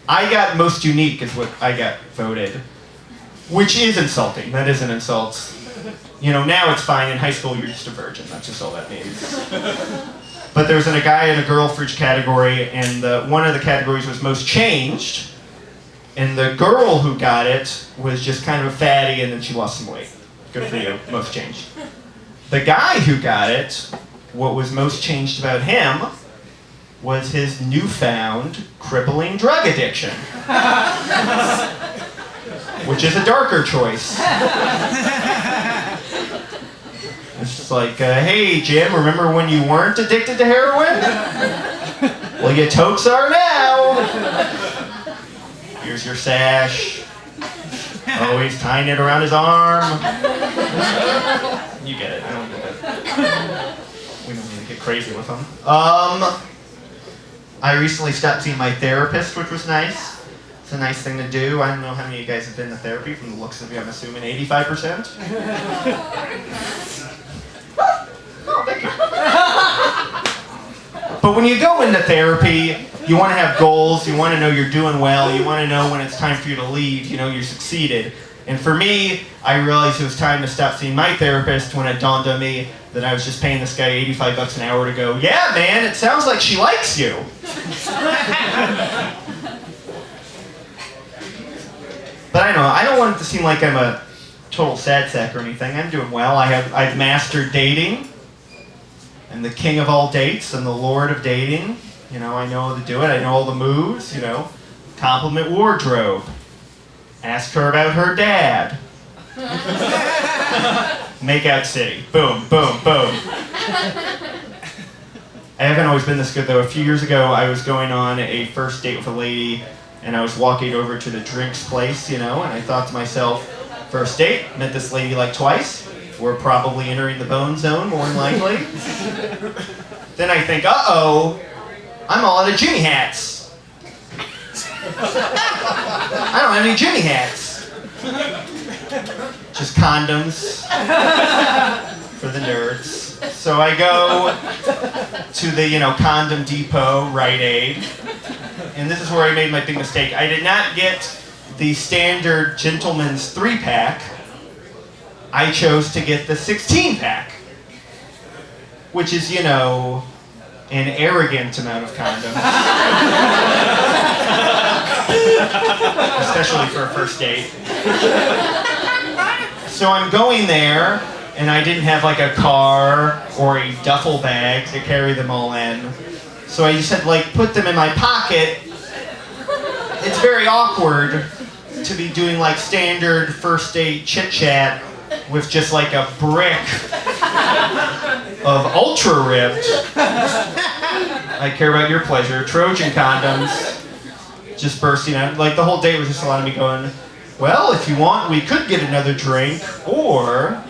I got most unique is what I got voted. Which is insulting. That is an insult. You know, now it's fine. In high school, you're just a virgin. That's just all that means. But there was a guy and a girl for each category, and one of the categories was most changed. And the girl who got it was just kind of a fatty, and then she lost some weight. Good for you, most changed. The guy who got it, what was most changed about him was his newfound crippling drug addiction. Which is a darker choice. It's just like, hey Jim, remember when you weren't addicted to heroin? Well, you tokes are now. Here's your sash. Always tying it around his arm. You get it, I don't get it. We don't need to get crazy with them. I recently stopped seeing my therapist, which was nice. It's a nice thing to do. I don't know how many of you guys have been to therapy. From the looks of you, I'm assuming 85%. Oh, thank you. But when you go into therapy, you want to have goals. You want to know you're doing well. You want to know when it's time for you to leave. You know you succeeded. And for me, I realized it was time to stop seeing my therapist when it dawned on me that I was just paying this guy $85 an hour to go, yeah, man, it sounds like she likes you. But I don't want it to seem like I'm a total sad sack or anything. I'm doing well. I've mastered dating. I'm the king of all dates. I'm the lord of dating. You know, I know how to do it. I know all the moves, you know. Compliment wardrobe. Ask her about her dad. Make out city. Boom, boom, boom. I haven't always been this good though. A few years ago, I was going on a first date with a lady, and I was walking over to the drinks place, you know, and I thought to myself, first date, met this lady like twice. We're probably entering the bone zone, more than likely. Then I think, uh-oh, I'm all out of Jimmy hats. I don't have any Jimmy hats. Just condoms for the nerds. So I go to the, you know, Condom Depot, Rite Aid. And this is where I made my big mistake. I did not get the standard gentleman's 3-pack. I chose to get the 16-pack. Which is, you know, an arrogant amount of condoms. Especially for a first date. So I'm going there, and I didn't have like a car or a duffel bag to carry them all in. So I just had to like put them in my pocket. It's very awkward to be doing like standard first date chit chat with just like a brick of ultra ribbed. I care about your pleasure. Trojan condoms. Just bursting out. Like the whole date was just a lot of me going, well, if you want, we could get another drink, or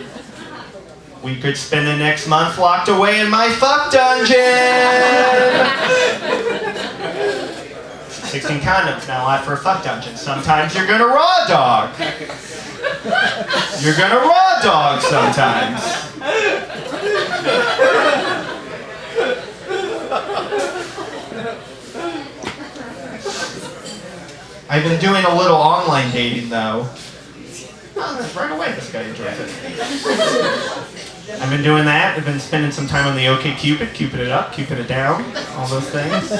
we could spend the next month locked away in my fuck dungeon. 16 condoms, not a lot for a fuck dungeon. Sometimes you're gonna raw dog. You're gonna raw dog sometimes. I've been doing a little online dating though. Oh, right away this guy enjoys it. I've been doing that. I've been spending some time on the OkCupid, Cupid it up, Cupid it down, all those things.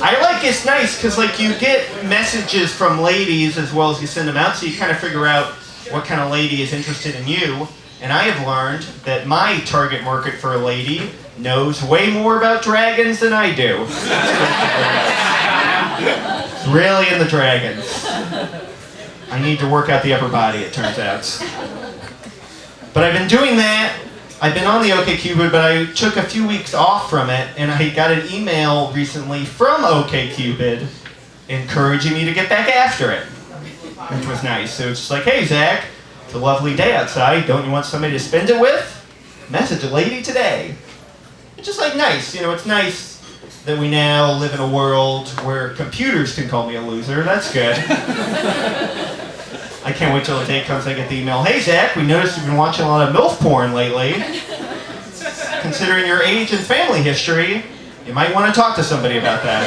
I like it's nice because like you get messages from ladies as well as you send them out, so you kind of figure out what kind of lady is interested in you. And I have learned that my target market for a lady knows way more about dragons than I do. It's really in the dragons. I need to work out the upper body, it turns out. But I've been doing that. I've been on the OkCupid, but I took a few weeks off from it, and I got an email recently from OkCupid encouraging me to get back after it, which was nice. So it's just like, hey, Zach, it's a lovely day outside. Don't you want somebody to spend it with? Message a lady today. It's just like nice. You know, it's nice that we now live in a world where computers can call me a loser. That's good. I can't wait till the day comes I get the email, hey Zach, we noticed you've been watching a lot of MILF porn lately. Considering your age and family history, you might want to talk to somebody about that.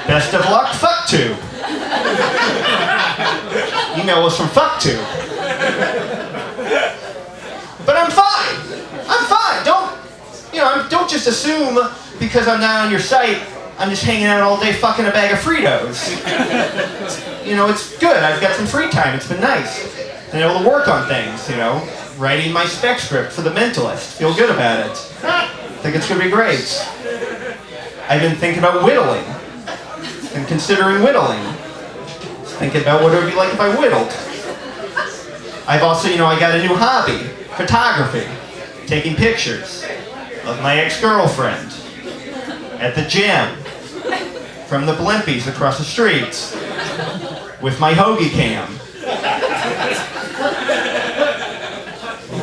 Best of luck, FuckTube. Email was from FuckTube. But I'm fine. I'm fine. Don't just assume because I'm not on your site, I'm just hanging out all day fucking a bag of Fritos. It's good. I've got some free time. It's been nice. Been able to work on things, Writing my spec script for The Mentalist. Feel good about it. Think it's going to be great. I've been thinking about whittling. Been considering whittling. Thinking about what it would be like if I whittled. I've also, I got a new hobby. Photography. Taking pictures of my ex-girlfriend at the gym from the Blimpies across the street with my Hoagie cam.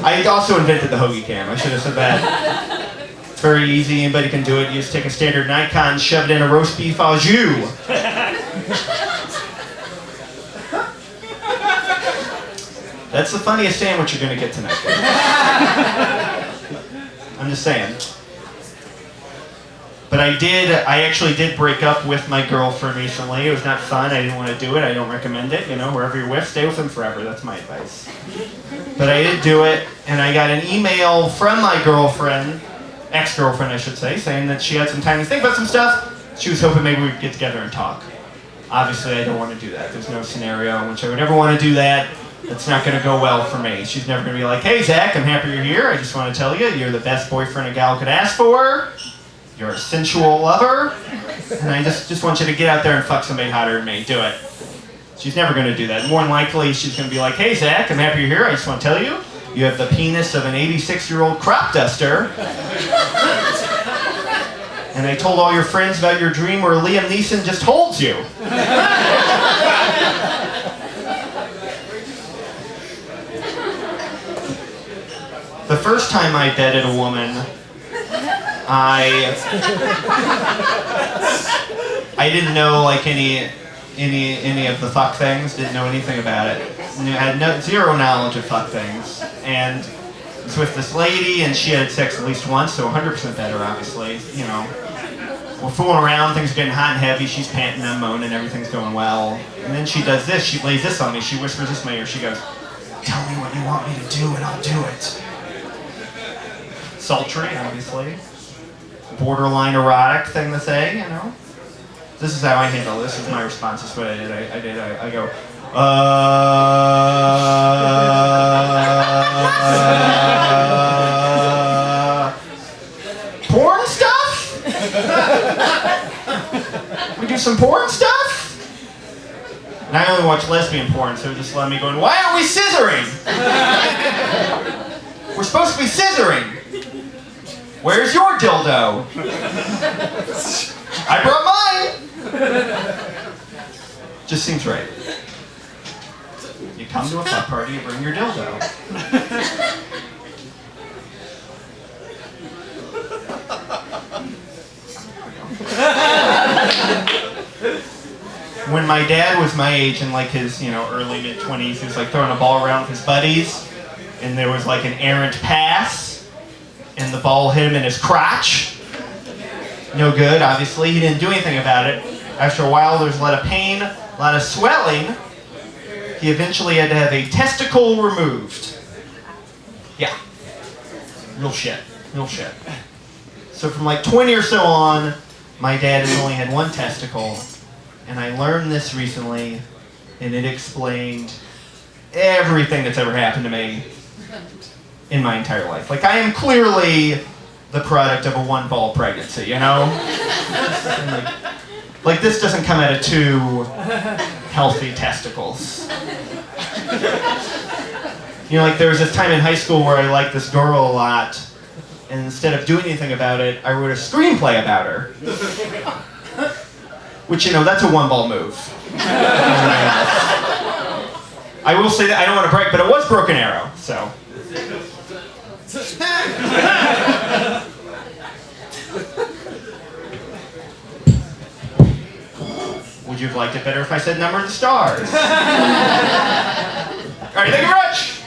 I also invented the Hoagie cam. I should have said that. It's very easy. Anybody can do it. You just take a standard Nikon, shove it in a roast beef au jus. That's the funniest sandwich you're going to get tonight. I'm just saying. But I actually did break up with my girlfriend recently. It was not fun. I didn't want to do it. I don't recommend it. Wherever you're with, stay with them forever. That's my advice. But I did do it, and I got an email from my girlfriend, ex-girlfriend I should say, saying that she had some time to think about some stuff. She was hoping maybe we'd get together and talk. Obviously, I don't want to do that. There's no scenario in which I would ever want to do that. It's not going to go well for me. She's never going to be like, hey, Zach, I'm happy you're here. I just want to tell you, you're the best boyfriend a gal could ask for. You're a sensual lover. And I just want you to get out there and fuck somebody hotter than me. Do it. She's never going to do that. More than likely, she's going to be like, hey, Zach, I'm happy you're here. I just want to tell you, you have the penis of an 86-year-old crop duster. And I told all your friends about your dream where Liam Neeson just holds you. The first time I dated a woman, I didn't know like any of the fuck things. Didn't know anything about it. Had zero knowledge of fuck things. And I was with this lady, and she had sex at least once, so 100% better, obviously. We're fooling around. Things are getting hot and heavy. She's panting, I'm moaning. Everything's going well. And then she does this. She lays this on me. She whispers this in my ear. She goes, "Tell me what you want me to do, and I'll do it." Sultry, obviously. Borderline erotic thing to say, This is how I handle this. This is my response. This is what I did. I go, porn stuff? We do some porn stuff? And I only watch lesbian porn, so just let me go, why aren't we scissoring? We're supposed to be scissoring. Where's your dildo? I brought mine. Just seems right. You come to a fuck party, you bring your dildo. When my dad was my age in like his, early mid-20s, he was like throwing a ball around with his buddies, and there was like an errant pass. And the ball hit him in his crotch. No good, obviously. He didn't do anything about it. After a while, there was a lot of pain, a lot of swelling. He eventually had to have a testicle removed. Yeah. Real shit. So from like 20 or so on, my dad has only had one testicle. And I learned this recently, and it explained everything that's ever happened to me in my entire life. Like, I am clearly the product of a one-ball pregnancy, Like, this doesn't come out of two healthy testicles. Like, there was this time in high school where I liked this girl a lot, and instead of doing anything about it, I wrote a screenplay about her. Which, that's a one-ball move. I will say that I don't want to break, but it was Broken Arrow, so... Would you have liked it better if I said number of the stars? Alright, thank you very much!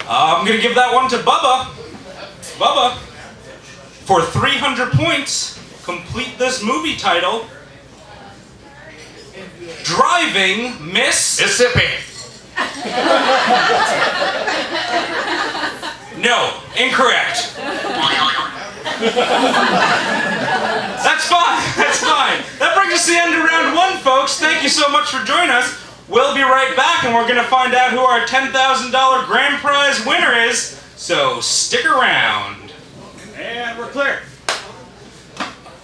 I'm gonna give that one to Bubba. Bubba, for 300 points, complete this movie title. Driving Miss Mississippi. No, incorrect. That's fine, that's fine. That brings us to the end of round one, folks. Thank you so much for joining us. We'll be right back and we're gonna find out who our $10,000 grand prize winner is. So stick around. And we're clear.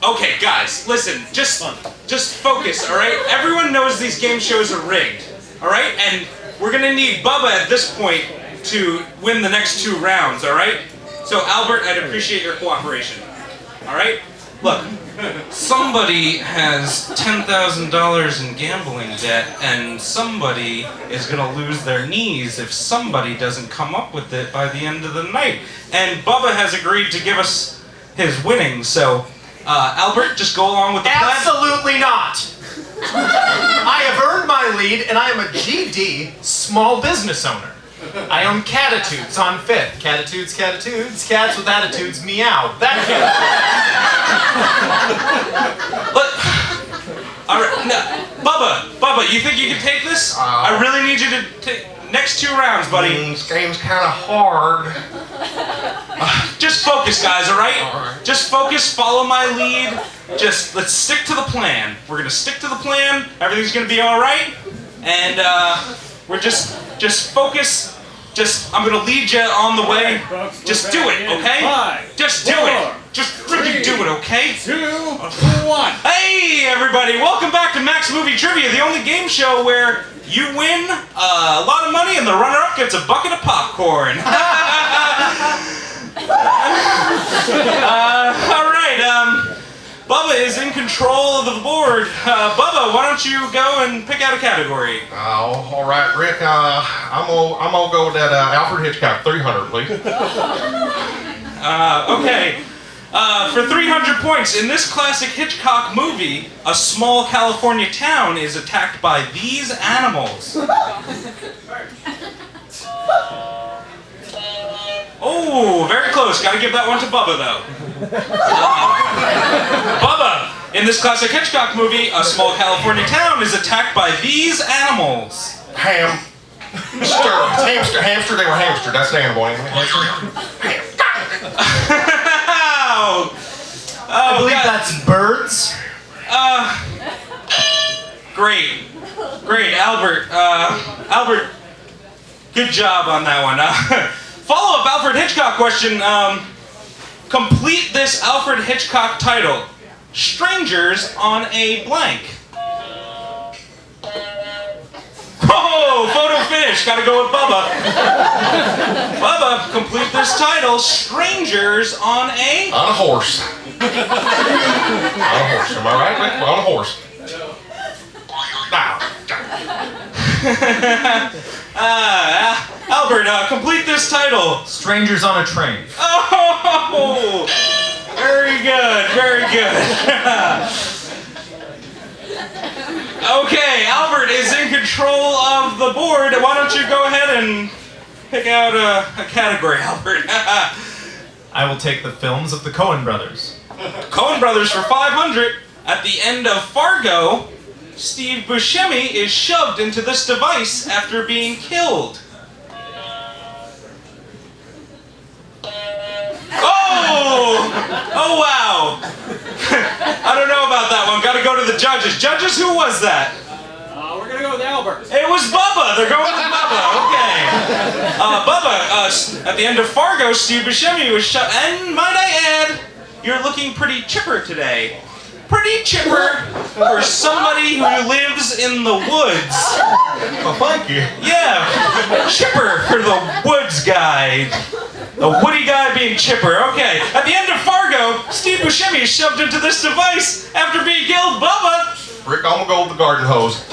Okay, guys, listen, just focus, all right? Everyone knows these game shows are rigged, all right? And we're gonna need Bubba at this point to win the next 2 rounds, all right? So Albert, I'd appreciate your cooperation, all right? Look, somebody has $10,000 in gambling debt, and somebody is gonna lose their knees if somebody doesn't come up with it by the end of the night. And Bubba has agreed to give us his winnings, so Albert, just go along with the plan. Absolutely not. I have earned my lead, and I am a GD small business owner. I own Catitudes on 5th. Catitudes, cats with attitudes, meow. That Look, all right, no, Bubba, you think you can take this? I really need you to take next 2 rounds, buddy. This game's kind of hard. Just focus, guys, all right? Just focus, follow my lead. Let's stick to the plan. We're gonna stick to the plan. Everything's gonna be all right. And we're just focus. I'm gonna lead you on the way. Just do it, okay? Just do it. Just freaking do it, okay? 2, 1. Hey, everybody! Welcome back to Max Movie Trivia, the only game show where you win a lot of money and the runner-up gets a bucket of popcorn. All right, Bubba is in control of the board. Bubba, why don't you go and pick out a category? Oh, all right, Rick. I'm gonna go with that Alfred Hitchcock 300, please. Okay. For 300 points, in this classic Hitchcock movie, a small California town is attacked by these animals. Oh, very close. Gotta give that one to Bubba, though. Bubba, in this classic Hitchcock movie, a small California town is attacked by these animals. Hamster. Hamster. They were hamster. That's the animal. I believe that's birds. Great, Albert. Albert, good job on that one. Follow-up Alfred Hitchcock question. Complete this Alfred Hitchcock title. Strangers on a blank. Oh, photo finish. Gotta go with Bubba. Bubba, complete this title. Strangers on a... On a horse. On a horse. Am I right, Rick? On a horse. Albert, complete this title. Strangers on a train. Oh, very good, very good. Okay, Albert is in control of the board. Why don't you go ahead and pick out a category, Albert? I will take the films of the Coen brothers. Coen brothers for 500. At the end of Fargo, Steve Buscemi is shoved into this device after being killed. Oh wow. I don't know about that one. Gotta go to the judges. Judges, who was that? We're gonna go with with Albert. It was Bubba. They're going with Bubba. Okay. Bubba, at the end of Fargo, Steve Buscemi was shot. And might I add, you're looking pretty chipper today. Pretty chipper for somebody who lives in the woods. Oh, thank you. Yeah, chipper for the woods guy. The woody guy being chipper. Okay, at the end of Fargo, Steve Buscemi is shoved into this device after being killed. Bubba. Rick, I'm gonna go with the garden hose.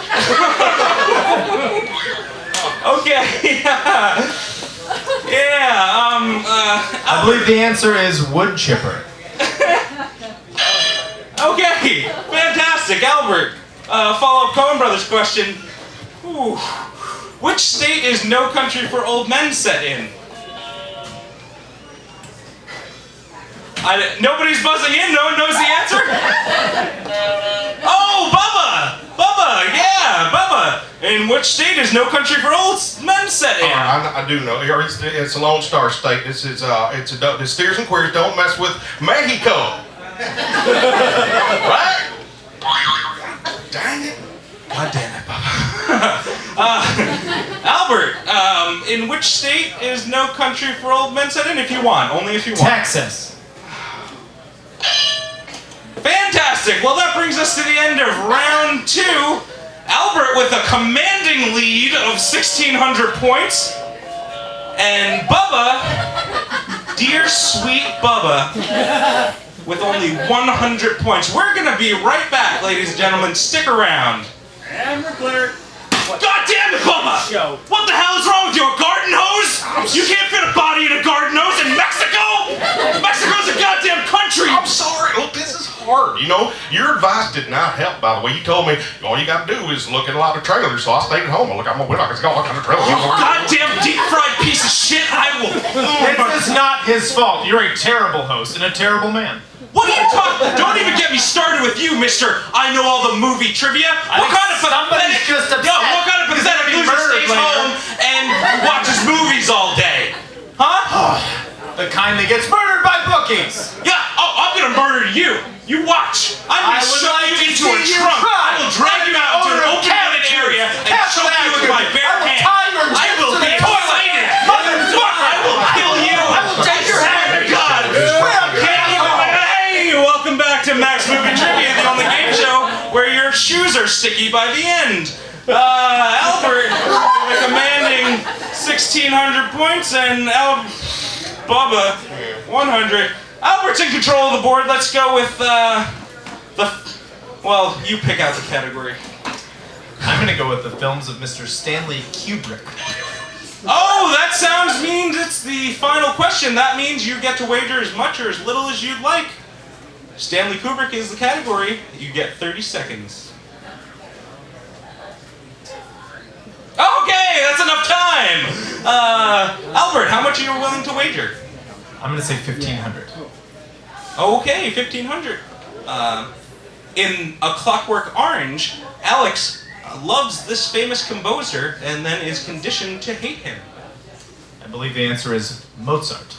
Okay. I believe the answer is wood chipper. Okay, fantastic. Albert, follow-up Coen Brothers question. Ooh. Which state is No Country for Old Men set in? Nobody's buzzing in. No one knows the answer? Oh, Bubba! Bubba, yeah, Bubba. In which state is No Country for Old Men set in? I do know. It's a Lone Star State. The steers and queers don't mess with Mexico. Right? Dang it. God damn it, Bubba. Albert, in which state is No Country for Old Men set in? If you want, only if you want. Texas. Fantastic. Well, that brings us to the end of round 2. Albert with a commanding lead of 1,600 points. And Bubba, dear sweet Bubba, with only 100 points. We're going to be right back, ladies and gentlemen. Stick around. And we're clear. God damn it, Bubba! What the hell is wrong with you? A garden hose? You can't fit a body in a garden hose in Mexico? Mexico's a goddamn country! I'm sorry. Look, this is hard. You know, your advice did not help, by the way. You told me all you got to do is look at a lot of trailers, so I stayed at home. I'm a winner. I can go all kinds of trailers. You goddamn deep-fried piece of shit! I will... This is not his fault. You're a terrible host and a terrible man. What are you talking? Don't even get me started with you, Mister. I know all the movie trivia. What kind of pathetic? Just upset. Yo, what kind of pathetic loser stays home and watches movies all day? Huh? The kind that gets murdered by bookies. Yeah. Oh, I'm gonna murder you. You watch. I'm gonna shove you into a trunk. I will drag you out into an open-ended area and choke you with my bare hand. I will be toileted. Motherfucker! I will kill you. I will take your head. God. Hey, welcome back to Max Movie Trivia, the only game show where your shoes are sticky by the end. Albert with a commanding 1,600 points and Bubba 100. Albert's in control of the board. Let's go with well, you pick out the category. I'm gonna go with the films of Mr. Stanley Kubrick. Oh, that means it's the final question. That means you get to wager as much or as little as you'd like. Stanley Kubrick is the category. You get 30 seconds. Okay, that's enough time. Albert, how much are you willing to wager? I'm gonna say 1,500. Okay, 1,500. In A Clockwork Orange, Alex loves this famous composer and then is conditioned to hate him. I believe the answer is Mozart.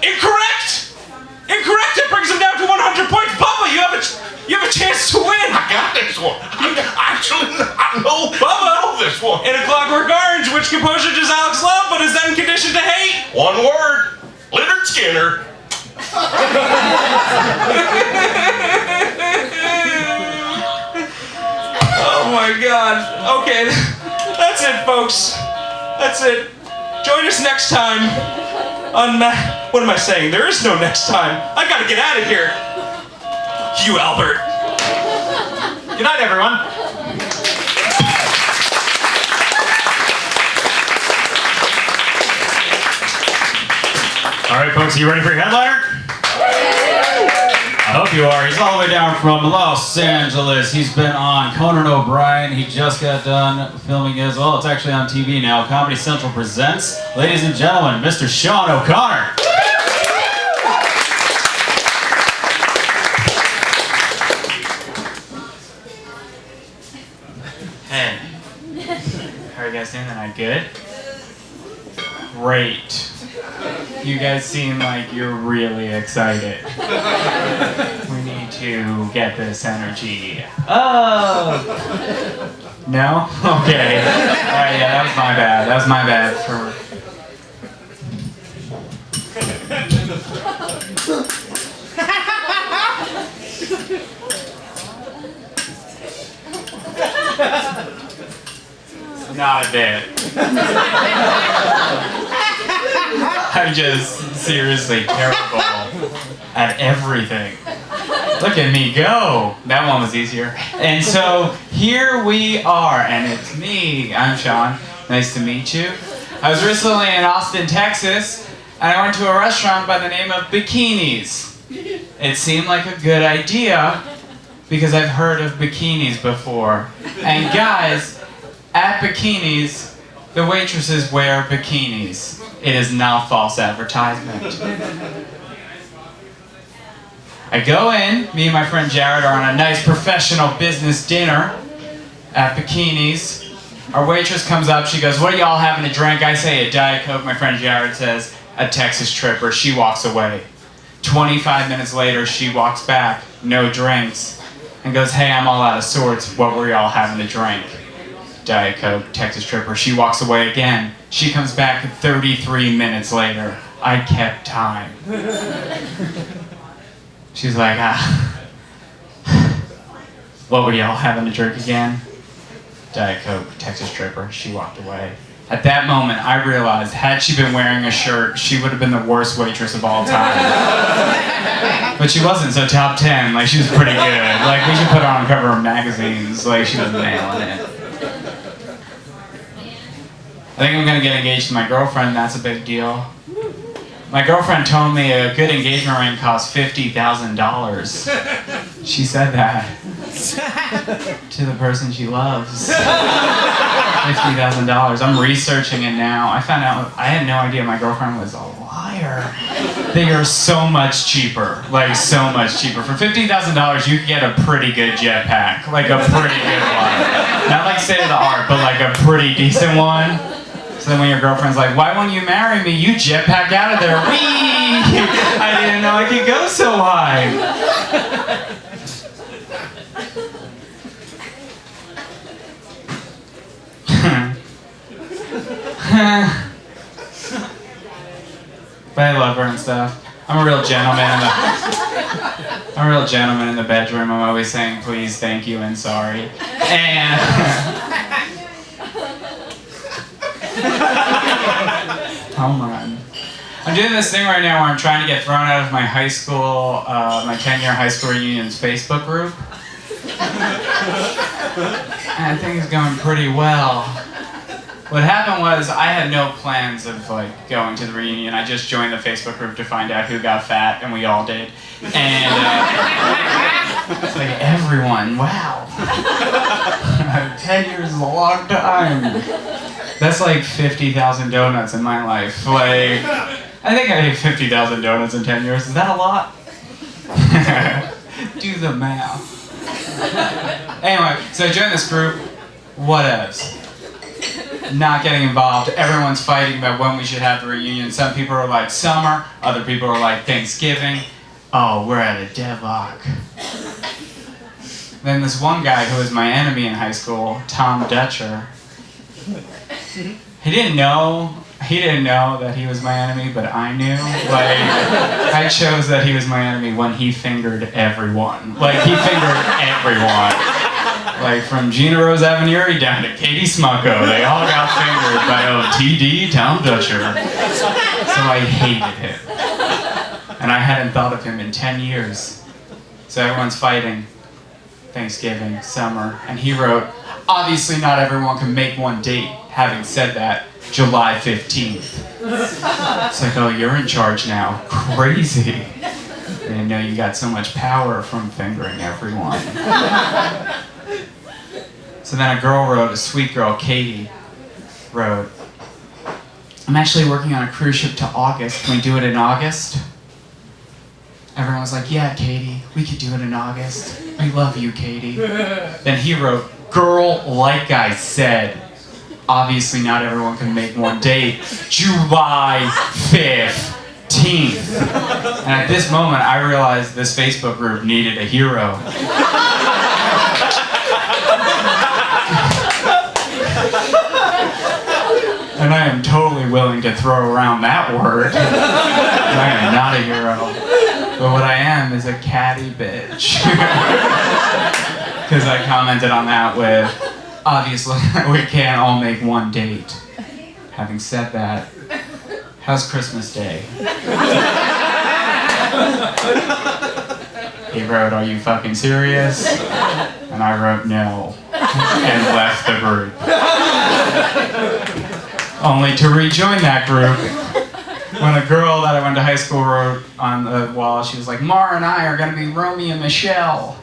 Incorrect! Incorrect! It brings him down to 100 points. Bubba, you have a chance to win. I got this one. I know this one. In A Clockwork Orange, which composer does Alex love but is then conditioned to hate? One word. Leonard Skinner. Oh my God. Okay, that's it, folks. That's it. Join us next time on what am I saying? There is no next time. I gotta get out of here. You, Albert. Good night, everyone. All right, folks, are you ready for your headliner? I hope you are. He's all the way down from Los Angeles. He's been on Conan O'Brien. He just got done filming as well. It's actually on TV now. Comedy Central presents, ladies and gentlemen, Mr. Sean O'Connor. Hey, how are you guys doing tonight? Good? Great. You guys seem like you're really excited. We need to get this energy. Oh! No? Okay. Alright, yeah, that was my bad. That was my bad for... Not a bit. I'm just seriously terrible at everything. Look at me go. That one was easier. And so here we are, and it's me. I'm Sean. Nice to meet you. I was recently in Austin, Texas, and I went to a restaurant by the name of Bikinis. It seemed like a good idea because I've heard of bikinis before. And guys, at Bikinis, the waitresses wear bikinis. It is not false advertisement. I go in, me and my friend Jared are on a nice professional business dinner at Bikinis. Our waitress comes up, she goes, "What are y'all having to drink?" I say a Diet Coke, my friend Jared says a Texas Tripper. She walks away. 25 minutes later, she walks back, no drinks, and goes, "Hey, I'm all out of sorts. What were y'all having to drink?" Diet Coke, Texas Tripper. She walks away again. She comes back 33 minutes later. I kept time. She's like, "What were y'all having to drink again?" Diet Coke, Texas Tripper. She walked away. At that moment, I realized, had she been wearing a shirt, she would have been the worst waitress of all time. But she wasn't, so top 10, like, she was pretty good. Like, we should put her on cover of magazines. Like, she was nailing it. I think I'm gonna get engaged to my girlfriend. That's a big deal. My girlfriend told me a good engagement ring costs $50,000. She said that to the person she loves. $50,000. I'm researching it now. I found out, I had no idea my girlfriend was a liar. They are so much cheaper. Like, so much cheaper. For $50,000, you can get a pretty good jetpack. Like, a pretty good one. Not like state of the art, but like a pretty decent one. So then when your girlfriend's like, "Why won't you marry me? You jetpack out of there." Whee! I didn't know I could go so high. But I love her and stuff. I'm a real gentleman in the bedroom. I'm always saying please, thank you, and sorry. And come on. I'm doing this thing right now where I'm trying to get thrown out of my high school, my 10-year high school reunion's Facebook group. And I think it's going pretty well. What happened was I had no plans of like going to the reunion. I just joined the Facebook group to find out who got fat, and we all did. And it's like everyone, wow. 10 years is a long time. That's like 50,000 donuts in my life. Like, I think I ate 50,000 donuts in 10 years. Is that a lot? Do the math. Anyway, so I joined this group. Whatevs. Not getting involved. Everyone's fighting about when we should have the reunion. Some people are like summer. Other people are like Thanksgiving. Oh, we're at a deadlock. Then this one guy who was my enemy in high school, Tom Dutcher, he didn't know that he was my enemy, but I knew. Like, I chose that he was my enemy when he fingered everyone. Like, he fingered everyone. Like, from Gina Rose Avenieri down to Katie Smucko, they all got fingered by OTD Tom Dutcher. So I hated him. And I hadn't thought of him in 10 years. So everyone's fighting. Thanksgiving, summer, and he wrote, "Obviously not everyone can make one date. Having said that, July 15th. It's like, oh, you're in charge now. Crazy. I didn't know you got so much power from fingering everyone. So then a girl wrote, a sweet girl, Katie, wrote, "I'm actually working on a cruise ship to August. Can we do it in August?" Everyone was like, "Yeah, Katie, we could do it in August. We love you, Katie." Then he wrote, "Girl, like I said, obviously not everyone can make one date. July 5th, 15th. And at this moment, I realized this Facebook group needed a hero. And I am totally willing to throw around that word. I am not a hero. But what I am is a catty bitch. Because I commented on that with, obviously, we can't all make one date. Having said that, how's Christmas Day? He wrote, are you fucking serious? And I wrote, no. And left the group. Only to rejoin that group when a girl that I went to high school wrote on the wall, she was like, Mara and I are gonna be Romeo and Michelle.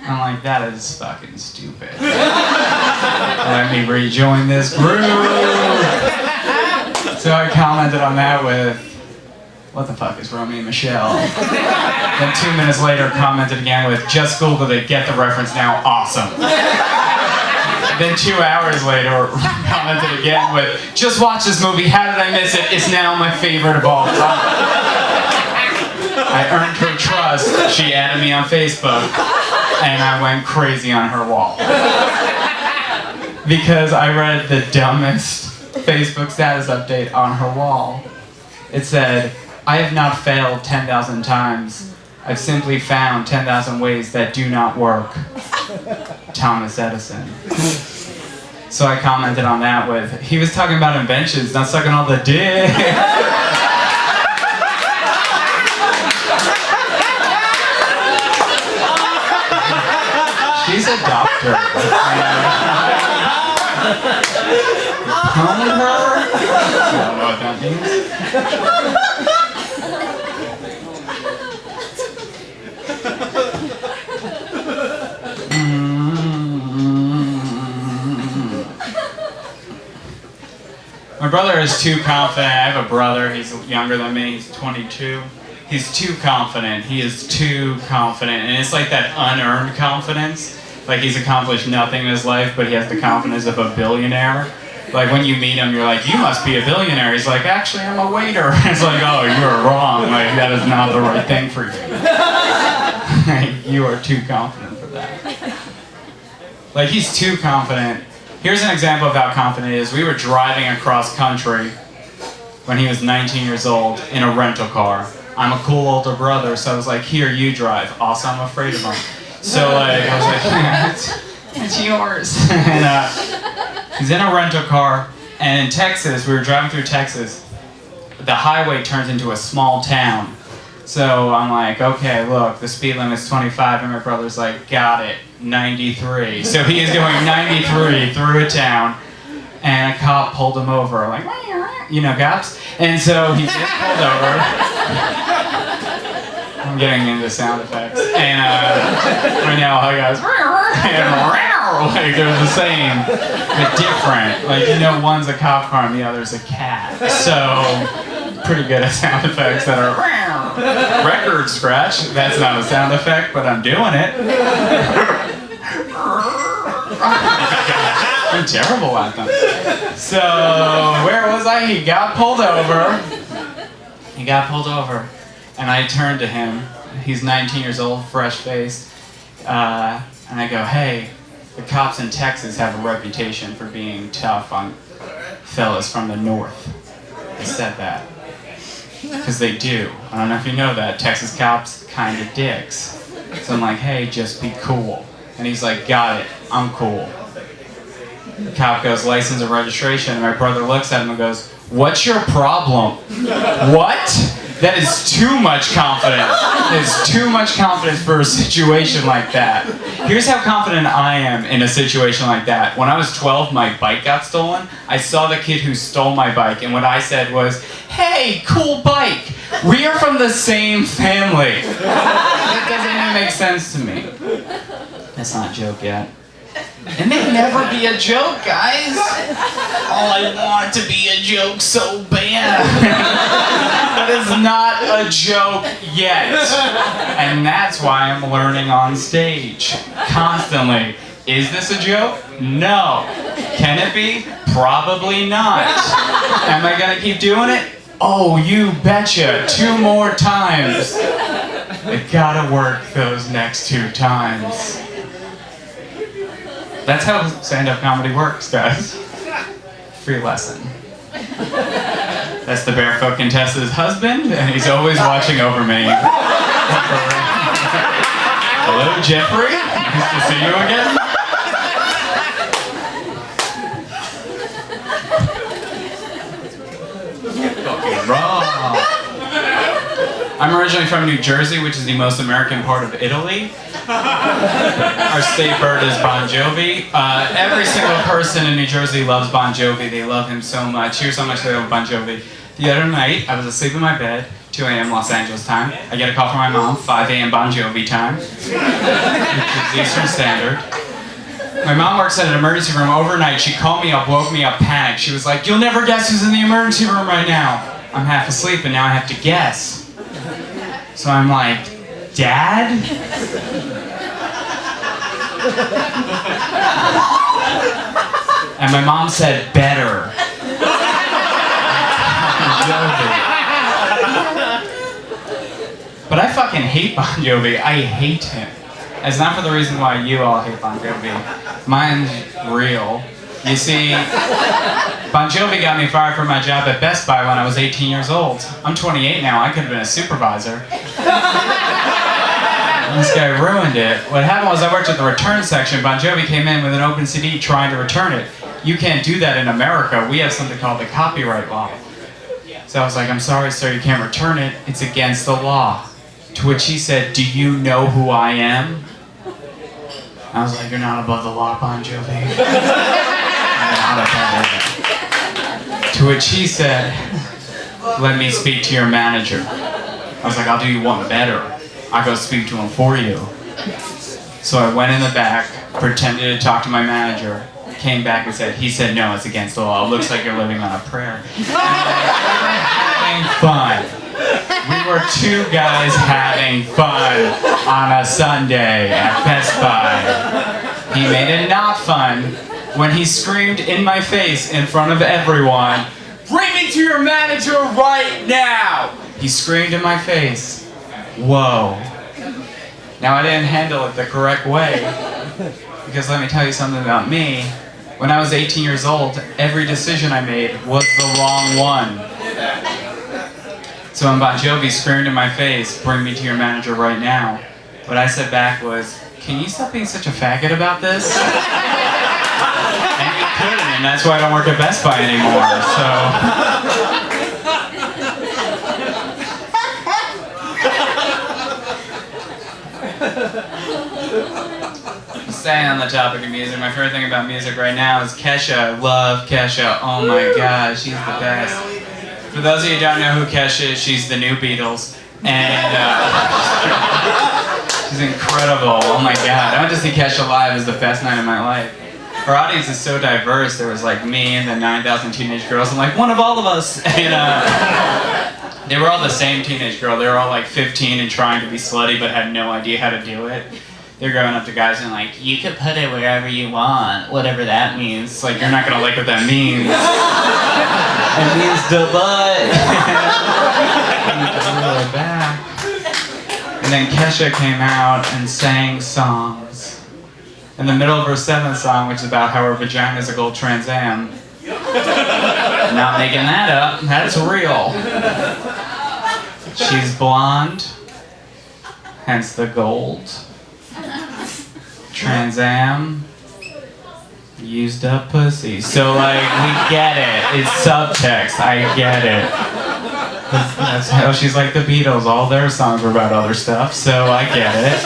I'm like, that is fucking stupid. Let me rejoin this group. So I commented on that with, what the fuck is Romeo and Michelle? Then 2 minutes later commented again with, just Googled it, get the reference now, awesome. Then 2 hours later, commented again with, just watch this movie, how did I miss it? It's now my favorite of all time. I earned her trust, she added me on Facebook, and I went crazy on her wall. Because I read the dumbest Facebook status update on her wall. It said, I have not failed 10,000 times. I've simply found 10,000 ways that do not work. Thomas Edison. So I commented on that with, he was talking about inventions, not sucking all the dick. She's a doctor. Pwn her? I don't know what that means. My brother is too confident. I have a brother, he's younger than me, he's 22. He's too confident, he is too confident, and it's like that unearned confidence. Like he's accomplished nothing in his life, but he has the confidence of a billionaire. Like when you meet him, you're like, you must be a billionaire. He's like, actually, I'm a waiter. It's like, oh, you are wrong. Like that is not the right thing for you. You are too confident for that. Like he's too confident. Here's an example of how confident he is. We were driving across country when he was 19 years old in a rental car. I'm a cool older brother, so I was like, here, you drive. Also, I'm afraid of him. So like, I was like, yeah, it's yours. And he's in a rental car, and in Texas, we were driving through Texas, the highway turns into a small town. So I'm like, okay, look, the speed limit's 25, and my brother's like, got it, 93. So he is going 93 through a town, and a cop pulled him over, like, you know, cops? And so he gets pulled over. I'm getting into sound effects. And right now, all he goes, and like they're the same, but different. Like, you know, one's a cop car and the other's a cat. So, pretty good at sound effects that are record scratch. That's not a sound effect, but I'm doing it. I'm terrible at them. So, where was I? He got pulled over. He got pulled over. And I turned to him. He's 19 years old, fresh-faced. And I go, hey, the cops in Texas have a reputation for being tough on fellas from the north. I said that. Because they do. I don't know if you know that. Texas cops kind of dicks. So I'm like, hey, just be cool. And he's like, got it. I'm cool. The cop goes, license and registration. And my brother looks at him and goes, what's your problem? What? That is too much confidence. That is too much confidence for a situation like that. Here's how confident I am in a situation like that. When I was 12, my bike got stolen. I saw the kid who stole my bike, and what I said was, hey, cool bike. We are from the same family. That doesn't even make sense to me. That's not a joke yet. It may never be a joke, guys. Oh, I want it to be a joke so bad. That is not a joke yet. And that's why I'm learning on stage. Constantly. Is this a joke? No. Can it be? Probably not. Am I gonna keep doing it? Oh, you betcha, 2 more times. I gotta work those next 2 times. That's how stand-up comedy works, guys. Free lesson. That's the Barefoot Contessa's husband, and he's always watching over me. Hello, Jeffrey. Nice to see you again. Fucking wrong. I'm originally from New Jersey, which is the most American part of Italy. Our state bird is Bon Jovi. Every single person in New Jersey loves Bon Jovi. They love him so much. Here's how much they love Bon Jovi. The other night, I was asleep in my bed, 2 a.m. Los Angeles time. I get a call from my mom, 5 a.m. Bon Jovi time, which is Eastern Standard. My mom works at an emergency room overnight. She called me up, woke me up, panicked. She was like, "You'll never guess who's in the emergency room right now." I'm half asleep and now I have to guess. So I'm like, "Dad?" And my mom said, "Better." But I fucking hate Bon Jovi. I hate him. It's not for the reason why you all hate Bon Jovi. Mine's real. You see, Bon Jovi got me fired from my job at Best Buy when I was 18 years old. I'm 28 now. I could have been a supervisor. This guy ruined it. What happened was I worked at the return section. Bon Jovi came in with an open CD trying to return it. You can't do that in America. We have something called the copyright law. So I was like, "I'm sorry, sir, you can't return it. It's against the law." To which he said, "Do you know who I am?" I was like, "You're not above the law, Bon Jovi." You're not above it. To which he said, "Let me speak to your manager." I was like, "I'll do you one better. I'll go speak to him for you." So I went in the back, pretended to talk to my manager, came back and said, he said, "No, it's against the law. It looks like you're living on a prayer." Having fun. We were 2 guys having fun on a Sunday at Best Buy. He made it not fun when he screamed in my face in front of everyone, "Bring me to your manager right now!" He screamed in my face. Whoa. Now I didn't handle it the correct way, because let me tell you something about me. When I was 18 years old, every decision I made was the wrong one. So when Bon Jovi screamed in my face, "Bring me to your manager right now," what I said back was, "Can you stop being such a faggot about this?" And he couldn't, and that's why I don't work at Best Buy anymore, so. Staying on the topic of music, my favorite thing about music right now is Kesha. I love Kesha. Oh my god, she's the best. For those of you who don't know who Kesha is, she's the new Beatles. And she's incredible. Oh my god. I went to see Kesha live. It was the best night of my life. Her audience is so diverse. There was like me and the 9,000 teenage girls. I'm like, one of all of us. And they were all the same teenage girl. They were all like 15 and trying to be slutty but had no idea how to do it. They're going up to guys and like, "You can put it wherever you want," whatever that means. It's like, you're not gonna like what that means. It means the butt. Back. And then Kesha came out and sang songs. In the middle of her 7th song, which is about how her vagina is a gold Trans Am. Not making that up. That's real. She's blonde, hence the gold. Trans Am, used up pussy. So like, we get it. It's subtext. I get it. That's how she's like the Beatles. All their songs were about other stuff, so I get it.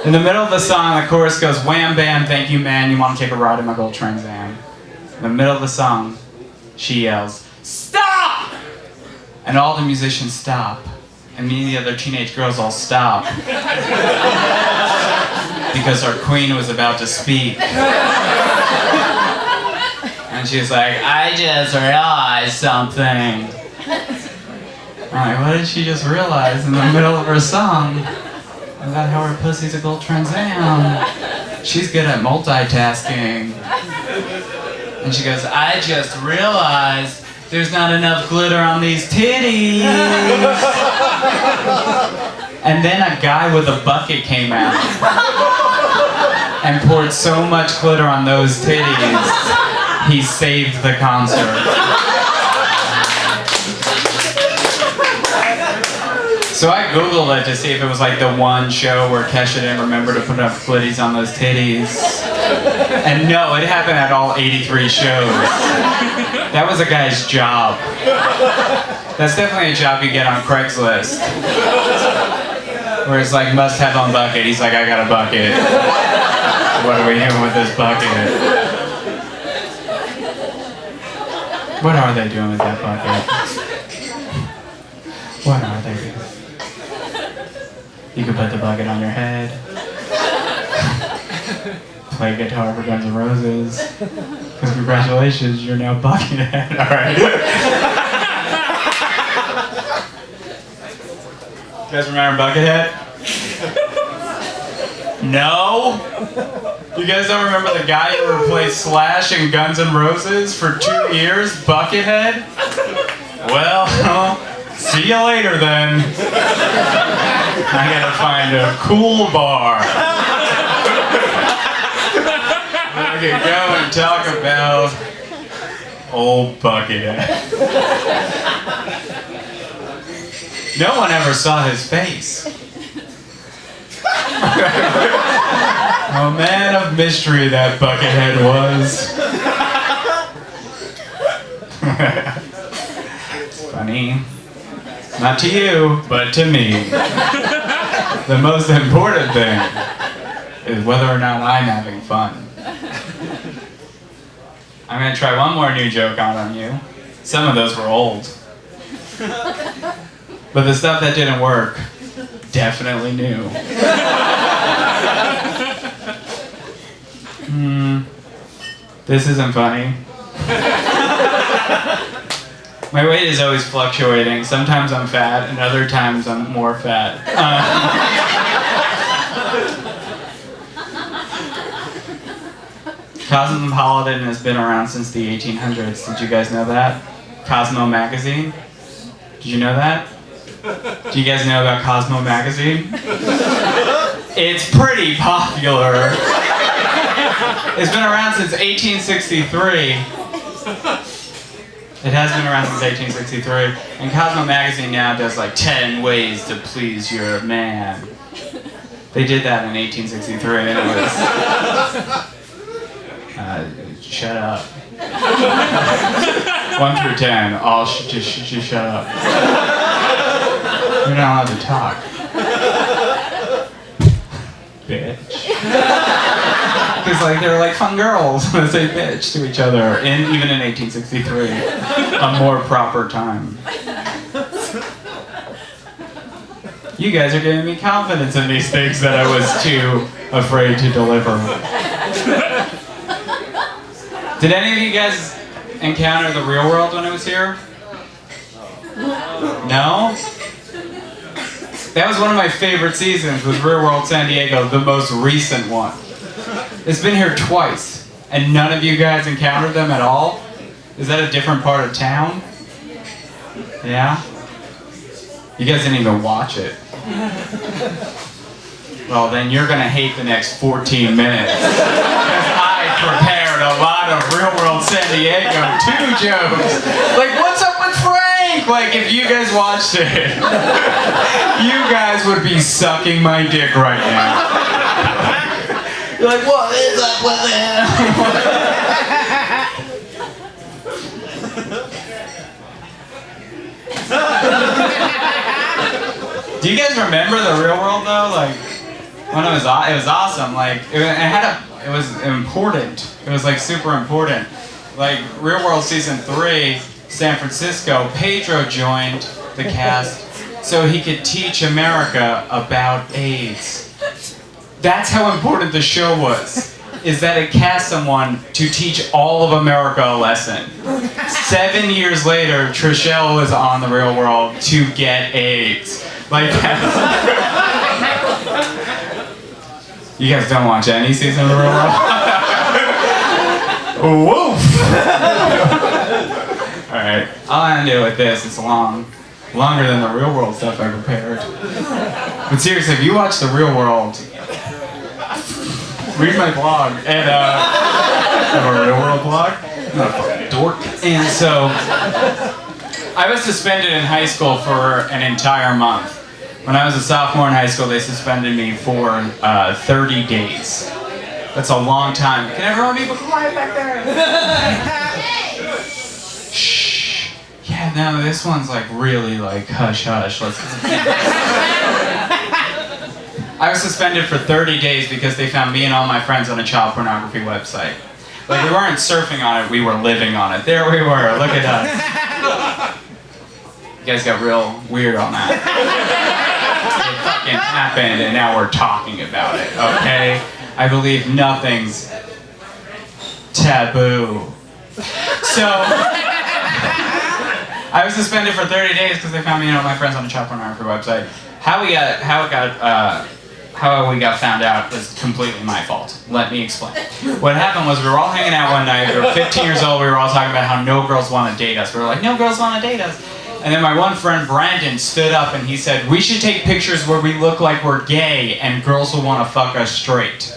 In the middle of the song, the chorus goes, "Wham bam, thank you man, you want to take a ride in my gold Trans Am." In the middle of the song, she yells, "Stop!" And all the musicians stop. And me and the other teenage girls all stop. Because our queen was about to speak. And she's like, "I just realized something." I'm like, what did she just realize in the middle of her song? About how her pussy's a gold Trans Am. She's good at multitasking. And she goes, I just realized there's not enough glitter on these titties. And then a guy with a bucket came out and poured so much glitter on those titties, he saved the concert. So I Googled it to see if it was like the one show where Kesha didn't remember to put enough glitties on those titties. And no, it happened at all 83 shows. That was a guy's job. That's definitely a job you get on Craigslist. Where it's like, must have on bucket. He's like, I got a bucket. What are we doing with this bucket? What are they doing with that bucket? What are they doing? You could put the bucket on your head. Play guitar for Guns N' Roses. Because congratulations, you're now Buckethead. Alright. You guys remember Buckethead? No? You guys don't remember the guy who replaced Slash in Guns N' Roses for 2 years? Buckethead? Well, see you later then. I gotta find a cool bar. We can go and talk about old Buckethead. No one ever saw his face. A man of mystery that Buckethead was. It's funny. Not to you, but to me. The most important thing is whether or not I'm having fun. I'm gonna try one more new joke out on you. Some of those were old. But the stuff that didn't work, definitely new. This isn't funny. My weight is always fluctuating. Sometimes I'm fat, and other times I'm more fat. Cosmopolitan has been around since the 1800s. Did you guys know that? Cosmo magazine? Did you know that? Do you guys know about Cosmo magazine? It's pretty popular. It's been around since 1863. It has been around since 1863. And Cosmo magazine now does like 10 ways to please your man. They did that in 1863 and it was... shut up. 1 through 10, all just shut up. You're not allowed to talk. Bitch. Because like they're like fun girls when they say bitch to each other, even in 1863, a more proper time. You guys are giving me confidence in these things that I was too afraid to deliver. Did any of you guys encounter the real world when I was here? No? That was one of my favorite seasons, was Real World San Diego, the most recent one. It's been here twice, and none of you guys encountered them at all? Is that a different part of town? Yeah? You guys didn't even watch it. Well, then you're gonna hate the next 14 minutes. Because I prepared a lot of Real World San Diego 2 jokes. Like, what's up with Frank? Like, if you guys watched it, you guys would be sucking my dick right now. You're like, what is up with him? Do you guys remember the Real World though? Like, when it was awesome. Like, it was important. It was like super important. Like Real World season 3, San Francisco, Pedro joined the cast so he could teach America about AIDS. That's how important the show was. Is that it cast someone to teach all of America a lesson. 7 years later, Trishelle was on the Real World to get AIDS. Like that. You guys don't watch any season of the Real World? Woof! I'll end it with this. It's longer than the Real World stuff I prepared. But seriously, if you watch the Real World, read my blog. And I have a Real World blog. I'm not a fucking dork. And so I was suspended in high school for an entire month. When I was a sophomore in high school, they suspended me for 30 days. That's a long time. Can everyone be quiet back there? Shh. Yeah, no, this one's like really like hush hush. I was suspended for 30 days because they found me and all my friends on a child pornography website. Like, we weren't surfing on it, we were living on it. There we were, look at us. You guys got real weird on that. It fucking happened and now we're talking about it, okay? I believe nothing's taboo. So, I was suspended for 30 days because they found me and all my friends on a child pornography website. How we got found out was completely my fault. Let me explain. What happened was we were all hanging out one night. We were 15 years old. We were all talking about how no girls want to date us. We were like, no girls want to date us. And then my one friend Brandon stood up and he said, we should take pictures where we look like we're gay and girls will want to fuck us straight.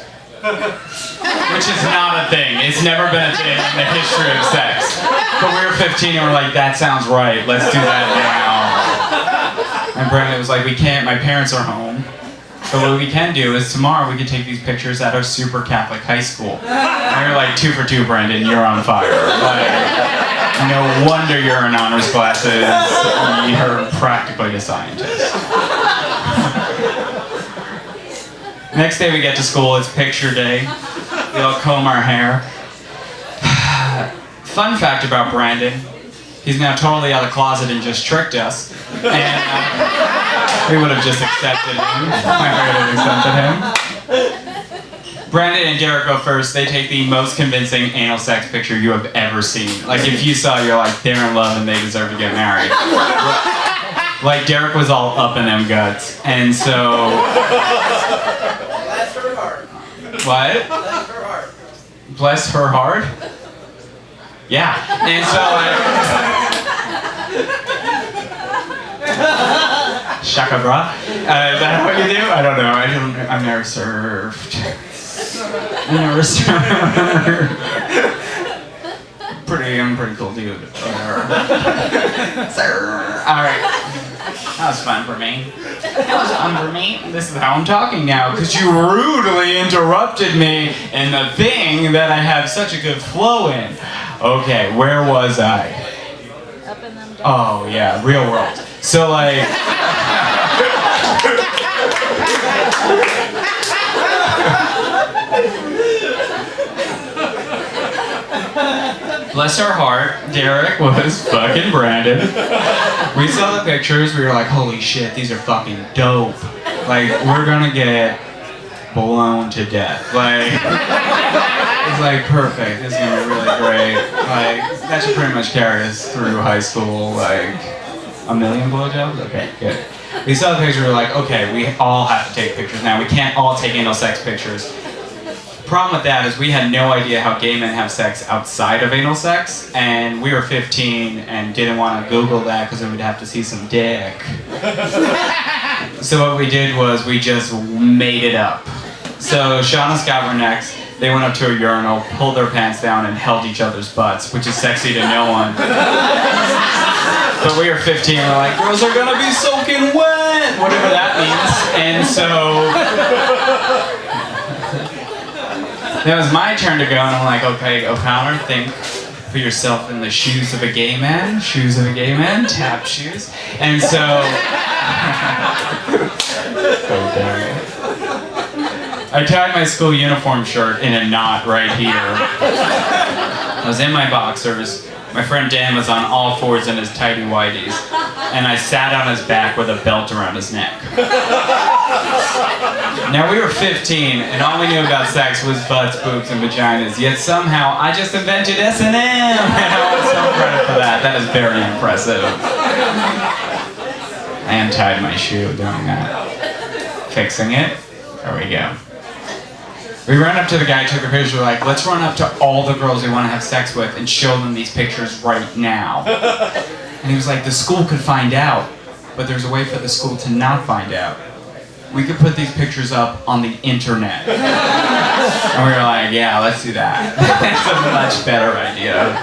Which is not a thing. It's never been a thing in the history of sex. But we were 15 and we're like, that sounds right. Let's do that now. And Brandon was like, we can't. My parents are home. So what we can do is tomorrow we can take these pictures at our super Catholic high school. And you're like, 2 for 2, Brandon, you're on fire. Like, no wonder you're in honors classes. You're practically a scientist. Next day we get to school, it's picture day. We all comb our hair. Fun fact about Brandon, he's now totally out of the closet and just tricked us. And we would have just accepted him. I would have accepted him. Brandon and Derek go first. They take the most convincing anal sex picture you have ever seen. Like, if you saw, you're like, they're in love and they deserve to get married. Like, Derek was all up in them guts. And so... Bless her heart. What? Bless her heart. Bless her heart? Yeah. And so Shaka bra? Is that what you do? I don't know. I've never surfed. I'm pretty cool dude. Alright. That was fun for me. That was fun for me. This is how I'm talking now, because you rudely interrupted me in the thing that I have such a good flow in. Okay, where was I? Up in them. Oh yeah, Real World. So like... Bless her heart, Derek was fucking Brandon. We saw the pictures, we were like, holy shit, these are fucking dope. Like, we're gonna get blown to death. Like, it's like perfect, this is gonna be really great. Like, that should pretty much carry us through high school, like, 1 million blowjobs? Okay, good. We saw the picture, we were like, okay, we all have to take pictures now. We can't all take anal sex pictures. Problem with that is we had no idea how gay men have sex outside of anal sex, and we were 15 and didn't want to Google that because we would have to see some dick. So what we did was we just made it up. So Sean and Scott were next. They went up to a urinal, pulled their pants down, and held each other's butts, which is sexy to no one. But we were 15 and we're like, girls are gonna be soaking wet, whatever that means. And so it was my turn to go, and I'm like, okay, O'Connor, put yourself in the shoes of a gay man, tap shoes. And so, I tied my school uniform shirt in a knot right here. I was in my boxers. My friend Dan was on all fours in his tighty whities, and I sat on his back with a belt around his neck. Now we were 15, and all we knew about sex was butts, boobs, and vaginas, yet somehow I just invented S&M, and I want some credit for that. That is very impressive. I untied my shoe doing that. Fixing it. There we go. We ran up to the guy, took a picture, like, let's run up to all the girls we want to have sex with and show them these pictures right now. And he was like, the school could find out, but there's a way for the school to not find out. We could put these pictures up on the internet. And we were like, yeah, let's do that. That's a much better idea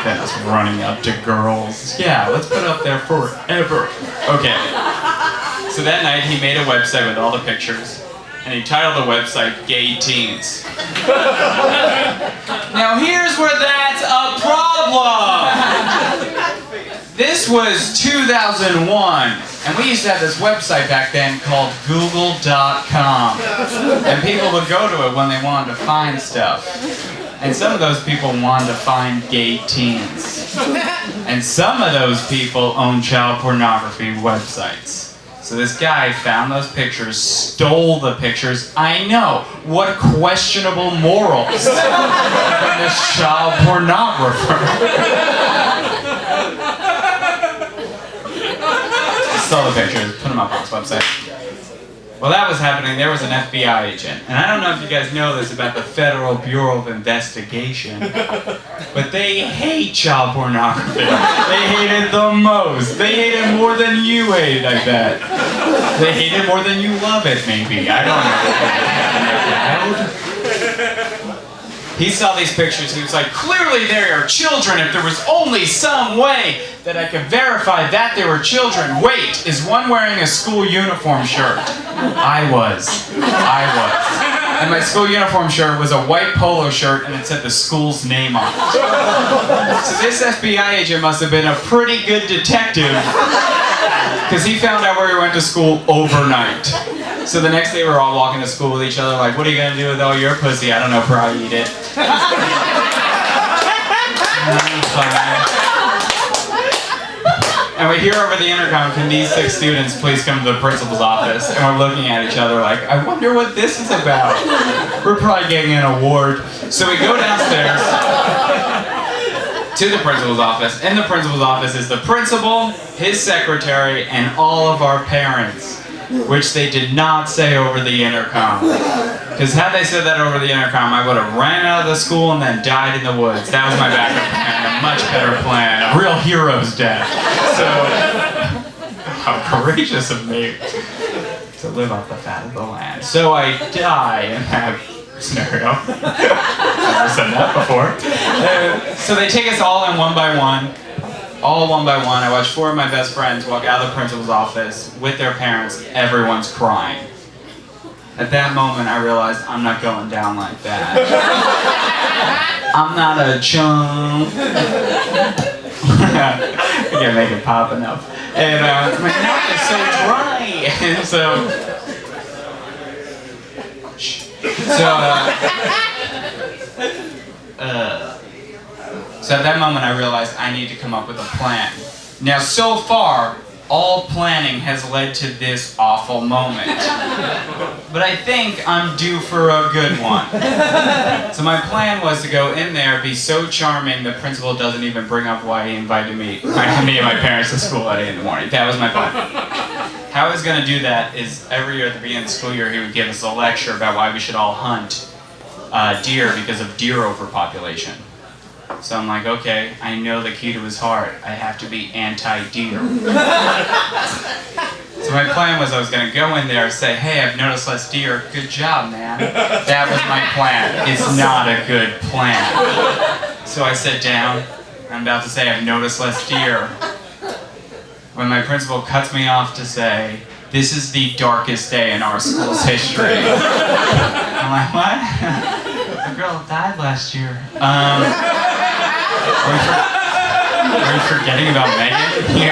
than us running up to girls. Yeah, let's put it up there forever. Okay. So that night he made a website with all the pictures. And he titled the website Gay Teens. Now here's where that's a problem! This was 2001, and we used to have this website back then called Google.com. And people would go to it when they wanted to find stuff. And some of those people wanted to find gay teens. And some of those people own child pornography websites. So this guy found those pictures, stole the pictures. I know, what questionable morals from this child pornographer. Stole the pictures, put them up on his website. While that was happening, there was an FBI agent. And I don't know if you guys know this about the Federal Bureau of Investigation, but they hate child pornography. They hate it the most. They hate it more than you hate it, I bet. They hate it more than you love it, maybe. I don't know. He saw these pictures, he was like, clearly they are children. If there was only some way that I could verify that they were children. Wait, is one wearing a school uniform shirt? I was. And my school uniform shirt was a white polo shirt and it said the school's name on it. So this FBI agent must have been a pretty good detective because he found out where we went to school overnight. So the next day we were all walking to school with each other like, what are you going to do with all your pussy? I don't know, probably eat it. And we hear over the intercom, can these 6 students please come to the principal's office? And we're looking at each other like, I wonder what this is about. We're probably getting an award. So we go downstairs to the principal's office. In the principal's office is the principal, his secretary, and all of our parents. Which they did not say over the intercom. Because had they said that over the intercom, I would have ran out of the school and then died in the woods. That was my backup plan, a much better plan, a real hero's death. So, how courageous of me to live off the fat of the land. So I die in that scenario. Never said that before. So they take us all in one by one. All one by one, I watched 4 of my best friends walk out of the principal's office with their parents. Everyone's crying. At that moment, I realized I'm not going down like that. I'm not a chump. I can't make it pop enough. And my mouth is so dry. And So at that moment I realized I need to come up with a plan. Now so far, all planning has led to this awful moment. But I think I'm due for a good one. So my plan was to go in there, be so charming the principal doesn't even bring up why he invited me and my parents to school at 8 in the morning. That was my plan. How I was going to do that is every year at the beginning of the school year he would give us a lecture about why we should all hunt deer because of deer overpopulation. So I'm like, okay, I know the key to his heart. I have to be anti-deer. So my plan was I was going to go in there and say, hey, I've noticed less deer. Good job, man. That was my plan. It's not a good plan. So I sit down. I'm about to say I've noticed less deer. When my principal cuts me off to say, this is the darkest day in our school's history. I'm like, what? A girl died last year. Are you forgetting about Megan? You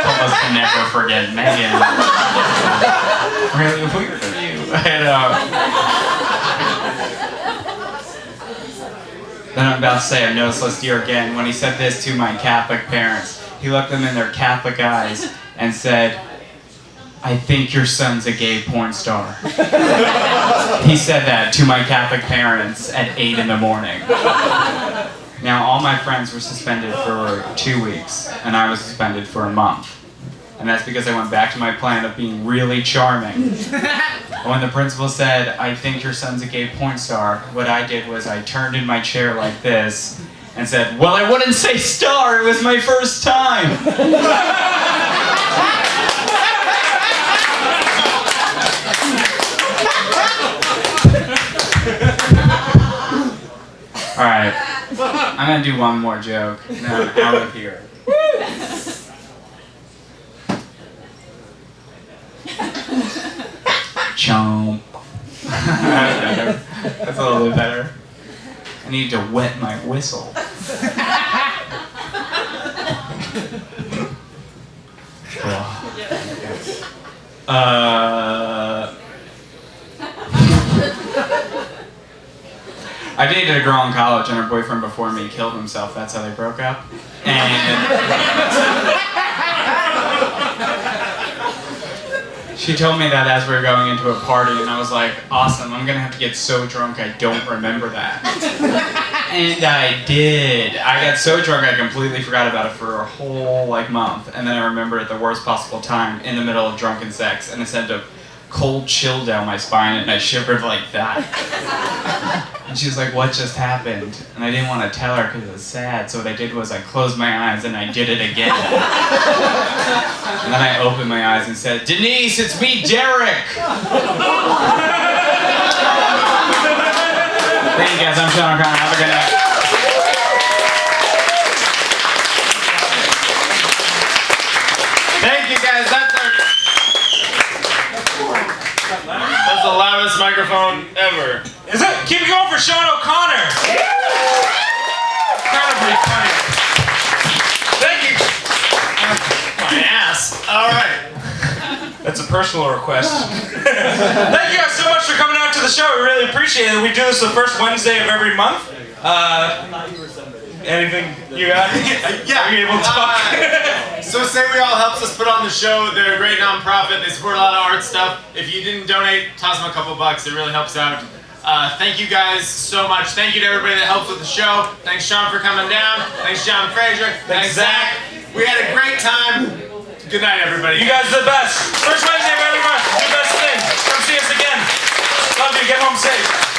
told us to never forget Megan. Really weird of you. And, then I'm about to say I've noticed less deer again. When he said this to my Catholic parents, he looked them in their Catholic eyes and said, I think your son's a gay porn star. He said that to my Catholic parents at 8 in the morning. Now, all my friends were suspended for 2 weeks, and I was suspended for a month. And that's because I went back to my plan of being really charming. When the principal said, I think your son's a gay porn star, what I did was I turned in my chair like this and said, well, I wouldn't say star, it was my first time. Alright, I'm gonna do one more joke, and then I'm out of here. Chomp. That's a little bit better. I need to wet my whistle. I dated a girl in college and her boyfriend before me killed himself. That's how they broke up. And she told me that as we were going into a party, and I was like, awesome, I'm gonna have to get so drunk I don't remember that. And I did. I got so drunk I completely forgot about it for a whole month, and then I remember at the worst possible time in the middle of drunken sex, and it sent a cold chill down my spine, and I shivered like that. And she was like, what just happened? And I didn't want to tell her because it was sad, so what I did was I closed my eyes and I did it again. And then I opened my eyes and said, Denise, it's me, Derek! Thank you guys, I'm Sean O'Connor, have a good night. Thank you guys, that's the loudest microphone ever. Is it? Keep it going for Sean O'Connor. Incredibly funny. Thank you. My ass. All right. That's a personal request. Thank you guys so much for coming out to the show. We really appreciate it. We do this the first Wednesday of every month. Anything you got? Yeah. Are you able to talk? So Say We All helps us put on the show. They're a great nonprofit. They support a lot of art stuff. If you didn't donate, toss them a couple bucks. It really helps out. Thank you guys so much. Thank you to everybody that helps with the show. Thanks Sean for coming down. Thanks John Fraser. Thanks Zach. We had a great time. Good night, everybody. You guys are the best. First Wednesday of every month. Do the best thing. Come see us again. Love you. Get home safe.